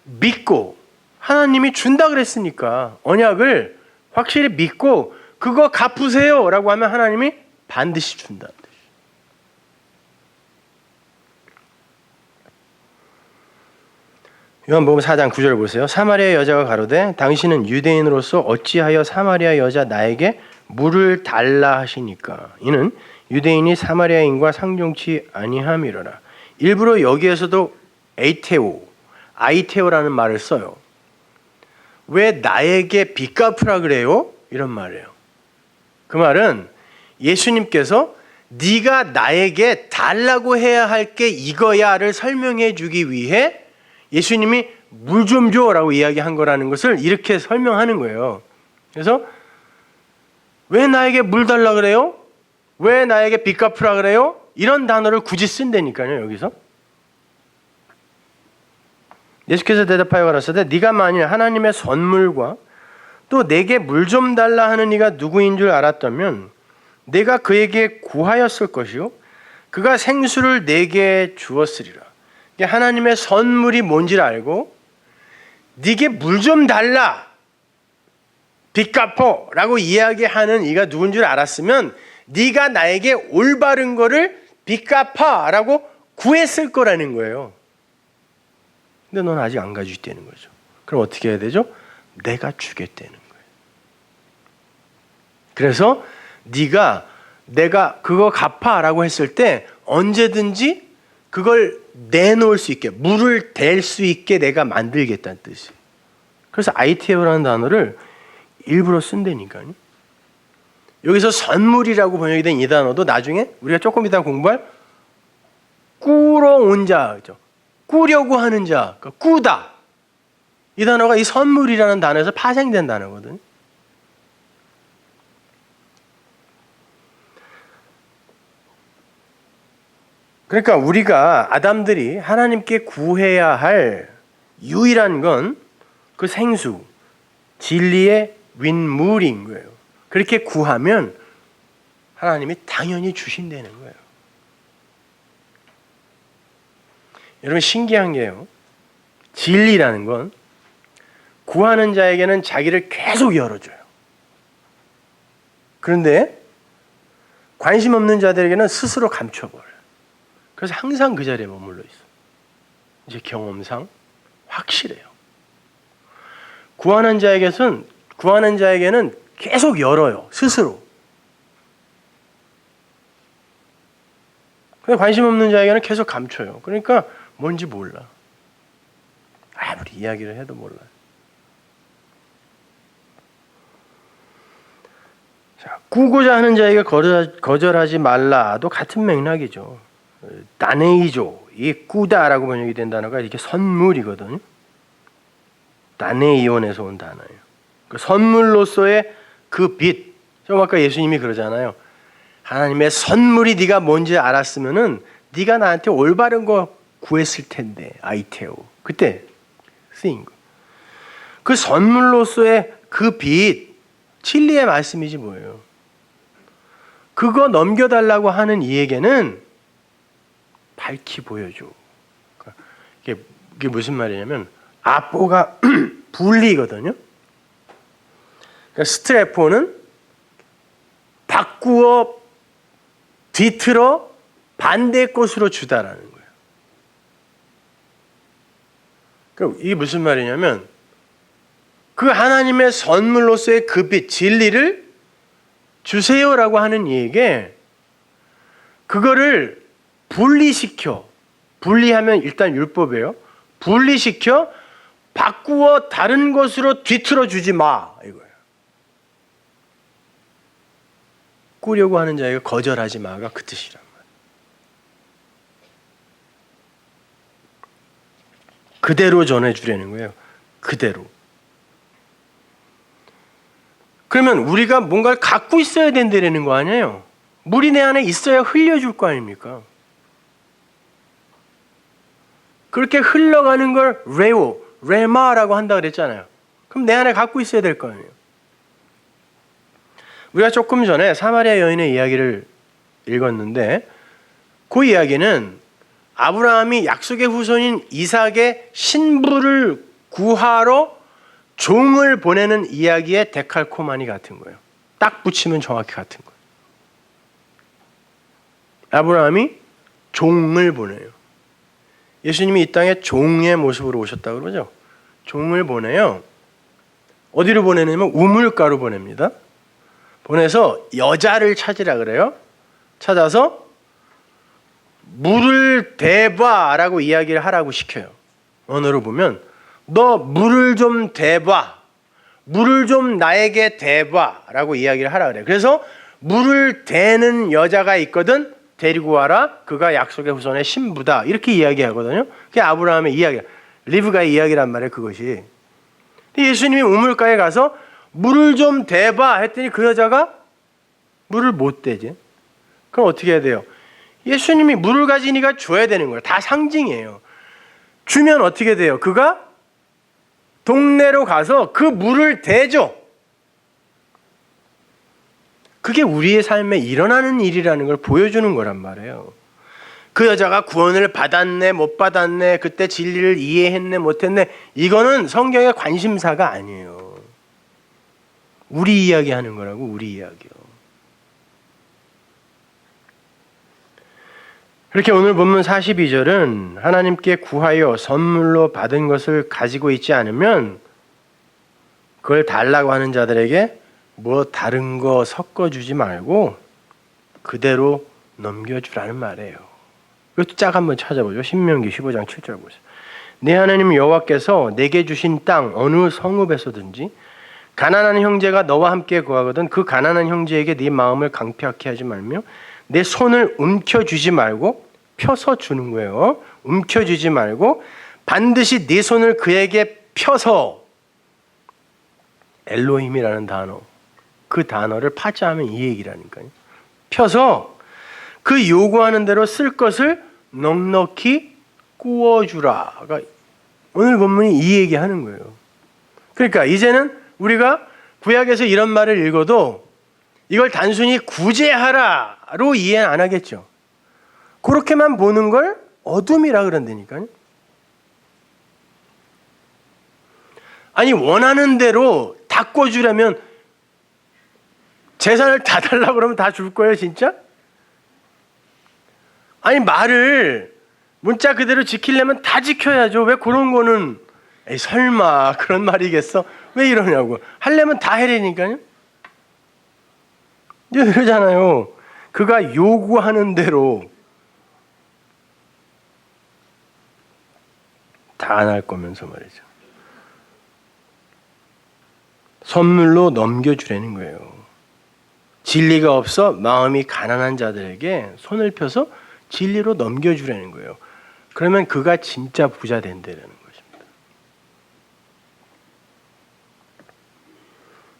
믿고 하나님이 준다 그랬으니까 언약을 확실히 믿고 그거 갚으세요 라고 하면 하나님이 반드시 준다. 요한복음 4장 9절 보세요. 사마리아 여자가 가로되 당신은 유대인으로서 어찌하여 사마리아 여자 나에게 물을 달라 하시니까. 이는 유대인이 사마리아인과 상종치 아니함이로라. 일부러 여기에서도 아이테오라는 말을 써요. 왜 나에게 빚 갚으라 그래요? 이런 말이에요. 그 말은 예수님께서 네가 나에게 달라고 해야 할 게 이거야를 설명해 주기 위해 예수님이 물 좀 줘라고 이야기한 거라는 것을 이렇게 설명하는 거예요. 그래서 왜 나에게 물 달라 그래요? 왜 나에게 빚 갚으라 그래요? 이런 단어를 굳이 쓴다니까요. 여기서 예수께서 대답하여 가라사대 네가 만일 하나님의 선물과 또 내게 물 좀 달라 하는 이가 누구인 줄 알았다면 내가 그에게 구하였을 것이요 그가 생수를 내게 주었으리라. 하나님의 선물이 뭔지를 알고 네게 물 좀 달라 빚 갚어 라고 이야기하는 이가 누군 줄 알았으면 네가 나에게 올바른 거를 빚 갚아 라고 구했을 거라는 거예요. 근데 넌 아직 안 가지고 있다는 거죠. 그럼 어떻게 해야 되죠? 내가 주겠다는 거예요. 그래서 내가 그거 갚아 라고 했을 때 언제든지 그걸 내놓을 수 있게, 물을 댈 수 있게 내가 만들겠다는 뜻이에요. 그래서 아이테오라는 단어를 일부러 쓴다니까요. 여기서 선물이라고 번역이 된 이 단어도 나중에 우리가 조금 이따 공부할 꾸러온 자죠. 꾸려고 하는 자, 그러니까 꾸다. 이 단어가 이 선물이라는 단어에서 파생된 단어거든요. 그러니까 우리가 아담들이 하나님께 구해야 할 유일한 건 그 생수, 진리의 윗물인 거예요. 그렇게 구하면 하나님이 당연히 주신다는 거예요. 여러분 신기한 게요. 진리라는 건 구하는 자에게는 자기를 계속 열어줘요. 그런데 관심 없는 자들에게는 스스로 감춰버려요. 그래서 항상 그 자리에 머물러 있어. 이제 경험상 확실해요. 구하는 자에게는 계속 열어요. 스스로. 근데 관심 없는 자에게는 계속 감춰요. 그러니까 뭔지 몰라. 아무리 이야기를 해도 몰라요. 자, 꾸고자 하는 자에게 거절하지 말라도 같은 맥락이죠. 다네이조, 이 꾸다라고 번역이 된 단어가 이렇게 선물이거든요. 다네이온에서 온 단어예요. 그 선물로서의 그 빛. 좀 아까 예수님이 그러잖아요. 하나님의 선물이 네가 뭔지 알았으면은 네가 나한테 올바른 거 구했을 텐데. 아이테오. 그때 쓰인 거. 그 선물로서의 그 빛, 진리의 말씀이지 뭐예요. 그거 넘겨달라고 하는 이에게는 밝히 보여줘. 이게 무슨 말이냐면 아포가 분리거든요. 그러니까 스트레포는 바꾸어 뒤틀어 반대의 꽃으로 주다라는 거예요. 그럼 이게 무슨 말이냐면 그 하나님의 선물로서의 그 빛, 진리를 주세요라고 하는 이에게 그거를 분리하면 일단 율법이에요. 분리시켜 바꾸어 다른 것으로 뒤틀어 주지 마 이거예요. 꾸려고 하는 자에게 거절하지 마가 그 뜻이란 말이에요. 그대로 전해주려는 거예요. 그대로. 그러면 우리가 뭔가를 갖고 있어야 된다는 거 아니에요. 물이 내 안에 있어야 흘려줄 거 아닙니까? 그렇게 흘러가는 걸 레마라고 한다 그랬잖아요. 그럼 내 안에 갖고 있어야 될 거 아니에요. 우리가 조금 전에 사마리아 여인의 이야기를 읽었는데 그 이야기는 아브라함이 약속의 후손인 이삭의 신부를 구하러 종을 보내는 이야기의 데칼코마니 같은 거예요. 딱 붙이면 정확히 같은 거예요. 아브라함이 종을 보내요. 예수님이 이 땅에 종의 모습으로 오셨다고 그러죠. 종을 보내요. 어디로 보내냐면 우물가로 보냅니다. 보내서 여자를 찾으라 그래요. 찾아서 물을 대봐라고 이야기를 하라고 시켜요. 언어로 보면 너 물을 좀 대봐. 물을 좀 나에게 대봐라고 이야기를 하라 그래요. 그래서 물을 대는 여자가 있거든. 데리고 와라. 그가 약속의 후손의 신부다. 이렇게 이야기하거든요. 그게 아브라함의 이야기야. 리브가의 이야기란 말이에요. 그것이. 예수님이 우물가에 가서 물을 좀 대봐 했더니 그 여자가 물을 못 대지. 그럼 어떻게 해야 돼요? 예수님이 물을 가지니까 줘야 되는 거예요. 다 상징이에요. 주면 어떻게 돼요? 그가 동네로 가서 그 물을 대죠. 그게 우리의 삶에 일어나는 일이라는 걸 보여주는 거란 말이에요. 그 여자가 구원을 받았네 못 받았네 그때 진리를 이해했네 못했네 이거는 성경의 관심사가 아니에요. 우리 이야기하는 거라고. 우리 이야기요. 그렇게 오늘 본문 42절은 하나님께 구하여 선물로 받은 것을 가지고 있지 않으면 그걸 달라고 하는 자들에게 뭐 다른 거 섞어주지 말고 그대로 넘겨주라는 말이에요. 이것도 짝 한번 찾아보죠. 신명기 15장 7절 보세요. 내 하나님 여호와께서 내게 주신 땅 어느 성읍에서든지 가난한 형제가 너와 함께 거하거든 그 가난한 형제에게 네 마음을 강피하게 하지 말며 내 손을 움켜쥐지 말고 펴서 주는 거예요. 움켜쥐지 말고 반드시 네 손을 그에게 펴서 엘로힘이라는 단어 그 단어를 파자하면 이 얘기라니까요. 펴서 그 요구하는 대로 쓸 것을 넉넉히 구워주라가 오늘 본문이 이 얘기하는 거예요. 그러니까 이제는 우리가 구약에서 이런 말을 읽어도 이걸 단순히 구제하라로 이해 안 하겠죠. 그렇게만 보는 걸 어둠이라 그런다니까요. 아니 원하는 대로 다 꿔주려면 재산을 다 달라고 그러면 다 줄 거예요 진짜? 아니 말을 문자 그대로 지키려면 다 지켜야죠. 왜 그런 거는 에이 설마 그런 말이겠어? 왜 이러냐고. 하려면 다 해라니까요. 이러잖아요. 그가 요구하는 대로 다 안 할 거면서 말이죠. 선물로 넘겨주라는 거예요. 진리가 없어 마음이 가난한 자들에게 손을 펴서 진리로 넘겨주라는 거예요. 그러면 그가 진짜 부자 된다는 것입니다.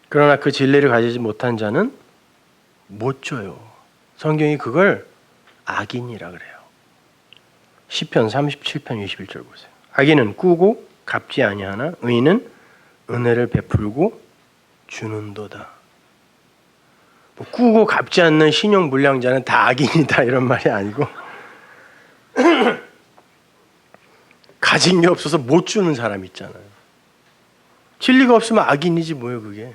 그러나 그 진리를 가지지 못한 자는 못 줘요. 성경이 그걸 악인이라 그래요. 시편 37편 21절 보세요. 악인은 꾸고 갚지 아니하나 의인은 은혜를 베풀고 주는도다. 뭐 꾸고 갚지 않는 신용 불량자는 다 악인이다 이런 말이 아니고 가진 게 없어서 못 주는 사람 있잖아요. 진리가 없으면 악인이지 뭐예요 그게.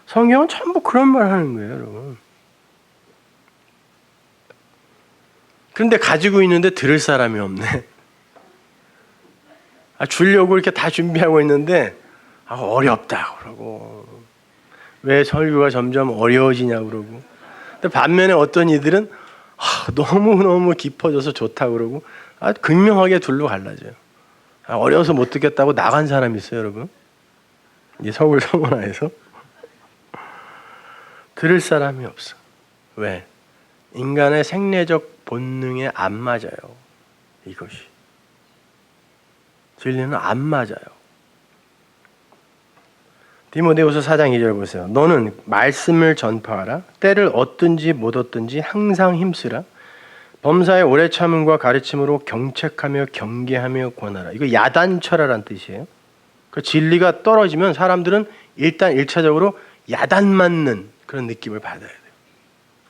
성경은 전부 그런 말 하는 거예요 여러분. 그런데 가지고 있는데 들을 사람이 없네. 주려고 이렇게 다 준비하고 있는데 어렵다 그러고, 왜 설교가 점점 어려워지냐고 그러고, 근데 반면에 어떤 이들은 너무너무 깊어져서 좋다 그러고 극명하게 둘로 갈라져요. 어려워서 못 듣겠다고 나간 사람이 있어요, 여러분. 이 서울 성원화에서 들을 사람이 없어. 왜? 인간의 생리적 본능에 안 맞아요. 이것이 진리는 안 맞아요. 디모데후서 4장 2절 보세요. 너는 말씀을 전파하라. 때를 얻든지 못 얻든지 항상 힘쓰라. 범사의 오래 참음과 가르침으로 경책하며 경계하며 권하라. 이거 야단쳐라란 뜻이에요. 그 진리가 떨어지면 사람들은 일단 1차적으로 야단 맞는 그런 느낌을 받아야 돼요.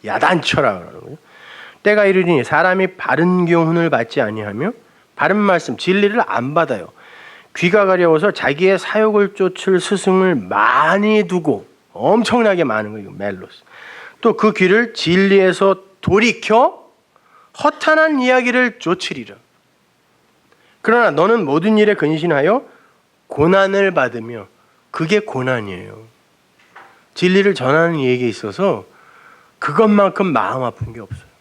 야단쳐라 그러는 거예요. 때가 이르리니 사람이 바른 교훈을 받지 아니하며 바른 말씀, 진리를 안 받아요. 귀가 가려워서 자기의 사욕을 쫓을 스승을 많이 두고, 엄청나게 많은 거예요. 멜로스. 또 그 귀를 진리에서 돌이켜 허탄한 이야기를 쫓으리라. 그러나 너는 모든 일에 근신하여 고난을 받으며, 그게 고난이에요. 진리를 전하는 이에게 있어서 그것만큼 마음 아픈 게 없어요.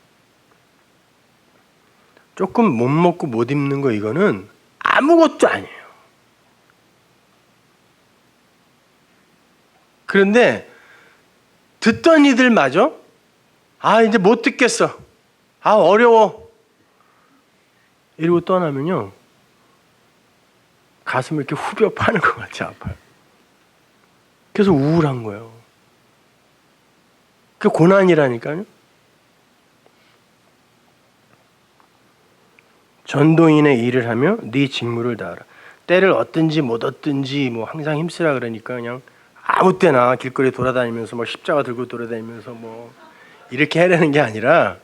조금 못 먹고 못 입는 거, 이거는 아무것도 아니에요. 그런데 듣던 이들마저 이제 못 듣겠어, 어려워 이러고 떠나면요, 가슴을 이렇게 후벼 파는 것 같이 아파요. 그래서 우울한 거예요. 그게 고난이라니까요. 전도인의 일을 하며 네 직무를 다하라. 때를 얻든지 못 얻든지 뭐 항상 힘쓰라 그러니까 그냥 아무 때나 길거리 돌아다니면서 뭐 십자가 들고 돌아다니면서 뭐 이렇게 하려는 게 아니라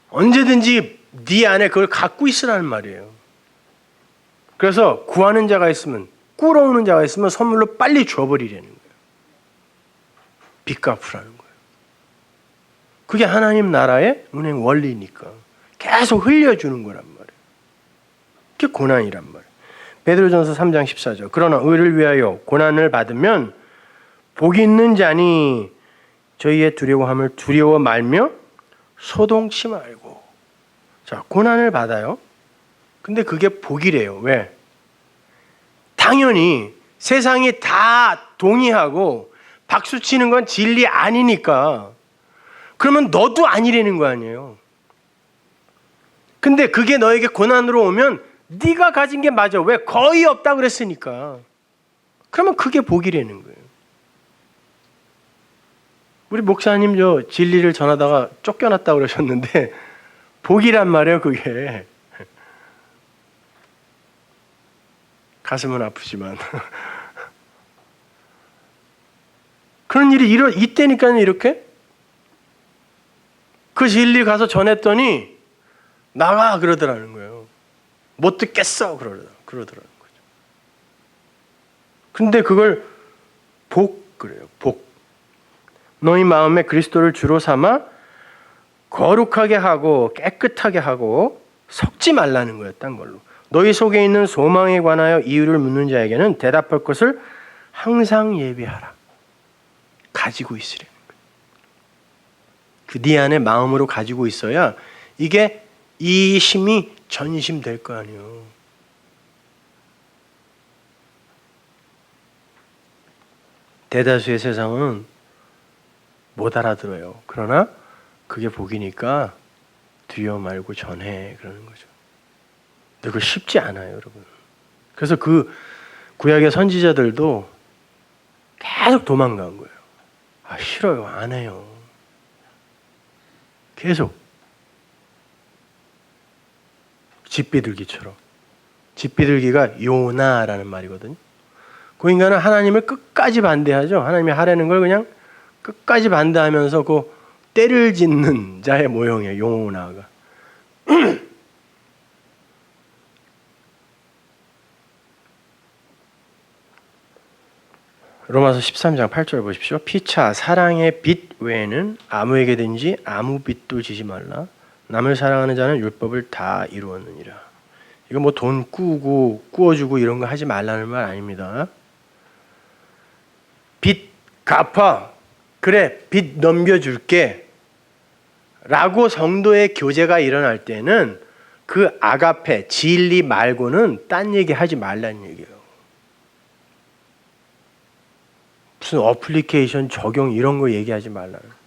언제든지 네 안에 그걸 갖고 있으라는 말이에요. 그래서 구하는 자가 있으면, 꾸러오는 자가 있으면 선물로 빨리 줘버리려는 거예요. 빚 갚으라는 거예요. 그게 하나님 나라의 운행 원리니까 계속 흘려주는 거란 말이에요. 그게 고난이란 말이에요. 베드로전서 3장 14절. 그러나 의를 위하여 고난을 받으면 복이 있는 자니 저희의 두려워함을 두려워 말며 소동치 말고. 자, 고난을 받아요. 근데 그게 복이래요. 왜? 당연히 세상이 다 동의하고 박수치는 건 진리 아니니까. 그러면 너도 아니라는 거 아니에요. 근데 그게 너에게 고난으로 오면 네가 가진 게 맞아. 왜? 거의 없다 그랬으니까. 그러면 그게 복이라는 거예요. 우리 목사님 저 진리를 전하다가 쫓겨났다 그러셨는데 복이란 말이에요, 그게. 가슴은 아프지만 그런 일이 이때니까는 이렇게 그 진리 가서 전했더니 나가 그러더라는 거예요. 못 듣겠어 그러더라는 거죠. 근데 그걸 복 그래요. 복. 너희 마음에 그리스도를 주로 삼아 거룩하게 하고 깨끗하게 하고 섞지 말라는 거였단 걸로. 너희 속에 있는 소망에 관하여 이유를 묻는 자에게는 대답할 것을 항상 예비하라. 가지고 있으라는 거예요. 그 네 안에 마음으로 가지고 있어야 이게 이 힘이 전심될 거 아니에요. 대다수의 세상은 못 알아들어요. 그러나 그게 복이니까 두려워 말고 전해 그러는 거죠. 근데 그거 쉽지 않아요, 여러분. 그래서 그 구약의 선지자들도 계속 도망간 거예요. 싫어요, 안 해요. 계속. 집비둘기처럼. 집비둘기가 요나라는 말이거든요. 그 인간은 하나님을 끝까지 반대하죠. 하나님이 하라는 걸 그냥 끝까지 반대하면서 그 때를 짓는 자의 모형이에요, 요나가. 로마서 13장 8절 보십시오. 피차 사랑의 빚 외에는 아무에게든지 아무 빚도 지지 말라. 남을 사랑하는 자는 율법을 다 이루었느니라. 이거 뭐 돈 꾸고 꾸어주고 이런 거 하지 말라는 말 아닙니다. 빚 갚아. 그래, 빚 넘겨줄게. 라고 성도의 교제가 일어날 때는 그 아가페, 진리 말고는 딴 얘기 하지 말라는 얘기예요. 무슨 어플리케이션 적용 이런 거 얘기하지 말라는.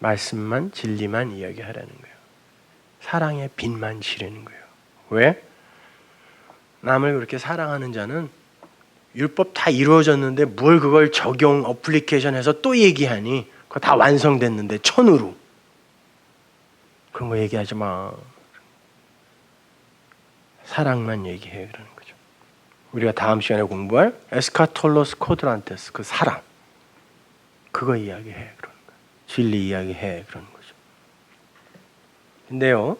말씀만, 진리만 이야기하라는 거예요. 사랑의 빚만 지르는 거예요. 왜? 남을 그렇게 사랑하는 자는 율법 다 이루어졌는데 뭘 그걸 적용 어플리케이션 해서 또 얘기하니? 그거 다 완성됐는데 천으로. 그런 거 얘기하지 마. 사랑만 얘기해 그러는 거죠. 우리가 다음 시간에 공부할 에스카톨로스 코드란테스, 그 사랑. 그거 이야기해 그러는 거예요. 진리 이야기해 그러는 거죠. 근데요,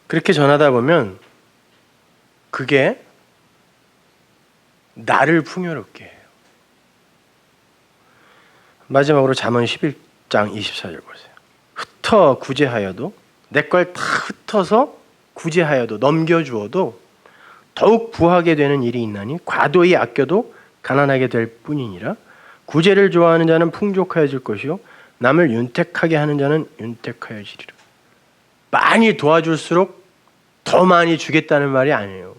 그렇게 전하다 보면 그게 나를 풍요롭게 해요. 마지막으로 잠언 11장 24절 보세요. 흩어 구제하여도 내 걸 다 흩어서 구제하여도 넘겨주어도 더욱 부하게 되는 일이 있나니 과도히 아껴도 가난하게 될 뿐이니라. 구제를 좋아하는 자는 풍족하여질 것이요 남을 윤택하게 하는 자는 윤택하여지리라. 많이 도와줄수록 더 많이 주겠다는 말이 아니에요.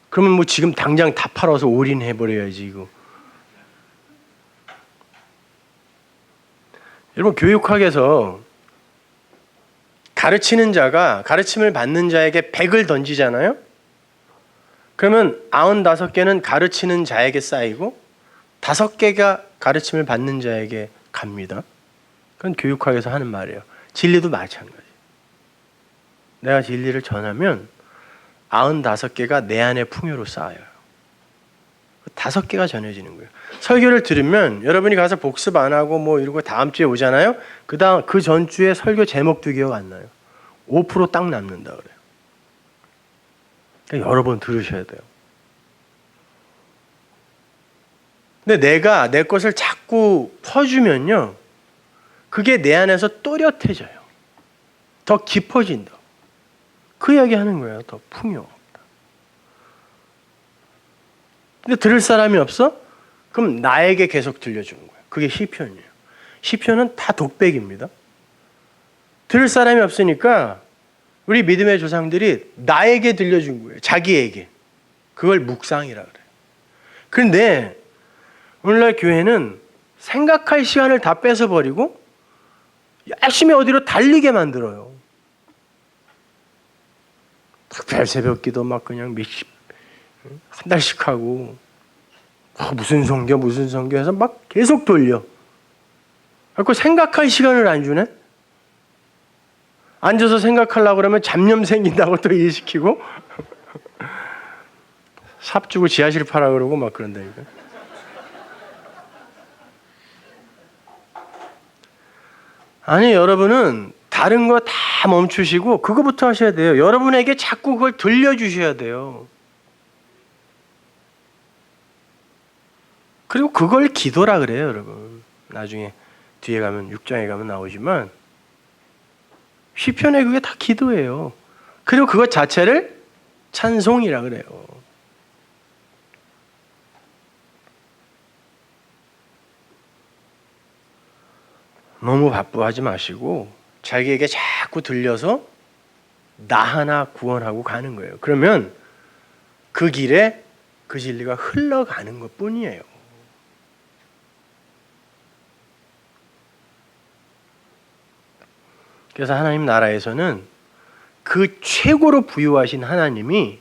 그러면 뭐 지금 당장 다 팔아서 올인해버려야지 이거. 여러분, 교육학에서 가르치는 자가 가르침을 받는 자에게 100을 던지잖아요. 그러면 95개는 가르치는 자에게 쌓이고 5개가 가르침을 받는 자에게 갑니다. 그건 교육학에서 하는 말이에요. 진리도 마찬가지. 내가 진리를 전하면 95개가 내 안에 풍요로 쌓여요. 5개가 전해지는 거예요. 설교를 들으면 여러분이 가서 복습 안 하고 뭐 이러고 다음 주에 오잖아요. 그 전주에 설교 제목도 기억 안 나요. 5% 딱 남는다 그래요. 그러니까 여러 번 들으셔야 돼요. 근데 내가 내 것을 자꾸 퍼주면요, 그게 내 안에서 또렷해져요. 더 깊어진다. 그 이야기 하는 거예요. 더 풍요롭다. 근데 들을 사람이 없어? 그럼 나에게 계속 들려주는 거예요. 그게 시편이에요. 시편은 다 독백입니다. 들을 사람이 없으니까 우리 믿음의 조상들이 나에게 들려준 거예요. 자기에게. 그걸 묵상이라 그래요. 그런데 오늘날 교회는 생각할 시간을 다 뺏어버리고 열심히 어디로 달리게 만들어요. 특별 새벽 기도 막 그냥 한 달씩 하고 무슨 성교 해서 막 계속 돌려. 그래서 생각할 시간을 안 주네. 앉아서 생각하려고 그러면 잡념 생긴다고 또 일시키고 삽 주고 지하실 파라 그러고 막 그런다니까. 아니, 여러분은 다른 거 다 멈추시고 그거부터 하셔야 돼요. 여러분에게 자꾸 그걸 들려주셔야 돼요. 그리고 그걸 기도라 그래요, 여러분. 나중에 뒤에 가면 6장에 가면 나오지만 시편에 그게 다 기도예요. 그리고 그것 자체를 찬송이라 그래요. 너무 바쁘하지 마시고 자기에게 자꾸 들려서 나 하나 구원하고 가는 거예요. 그러면 그 길에 그 진리가 흘러가는 것뿐이에요. 그래서 하나님 나라에서는 그 최고로 부유하신 하나님이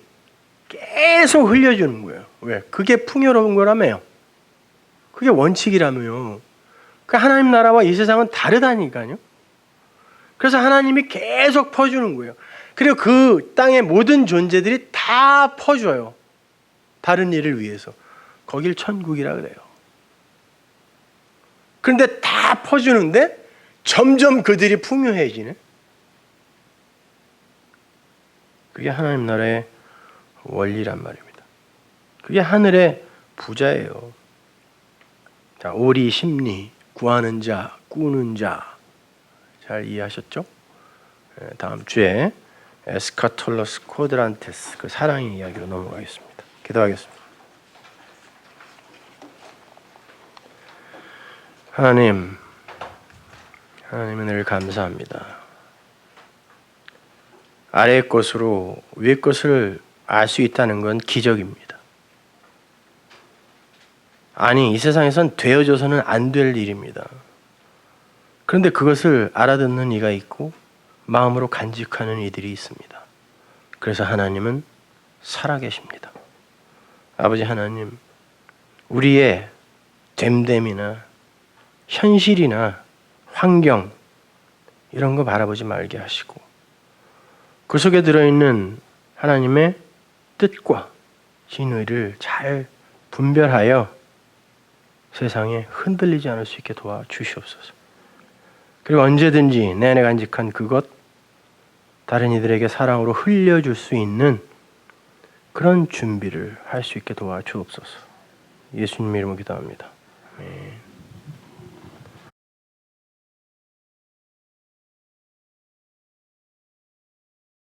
계속 흘려주는 거예요. 왜? 그게 풍요로운 거라며요. 그게 원칙이라며요. 그 하나님 나라와 이 세상은 다르다니까요. 그래서 하나님이 계속 퍼주는 거예요. 그리고 그 땅의 모든 존재들이 다 퍼줘요. 다른 일을 위해서. 거길 천국이라 그래요. 그런데 다 퍼주는데 점점 그들이 풍요해지네. 그게 하나님 나라의 원리란 말입니다. 그게 하늘의 부자예요. 자, 오리, 심리, 구하는 자, 꾸는 자, 잘 이해하셨죠? 다음 주에 에스카톨로스 쿼드란테스, 그 사랑의 이야기로 넘어가겠습니다. 기도하겠습니다. 하나님은 늘 감사합니다. 아래의 것으로 위의 것을 알 수 있다는 건 기적입니다. 아니, 이 세상에선 되어져서는 안 될 일입니다. 그런데 그것을 알아듣는 이가 있고 마음으로 간직하는 이들이 있습니다. 그래서 하나님은 살아계십니다. 아버지 하나님, 우리의 됨됨이나 현실이나 환경 이런 거 바라보지 말게 하시고 그 속에 들어있는 하나님의 뜻과 진의를 잘 분별하여 세상에 흔들리지 않을 수 있게 도와주시옵소서. 그리고 언제든지 내내 간직한 그것 다른 이들에게 사랑으로 흘려줄 수 있는 그런 준비를 할 수 있게 도와주옵소서. 예수님 이름으로 기도합니다. 아멘.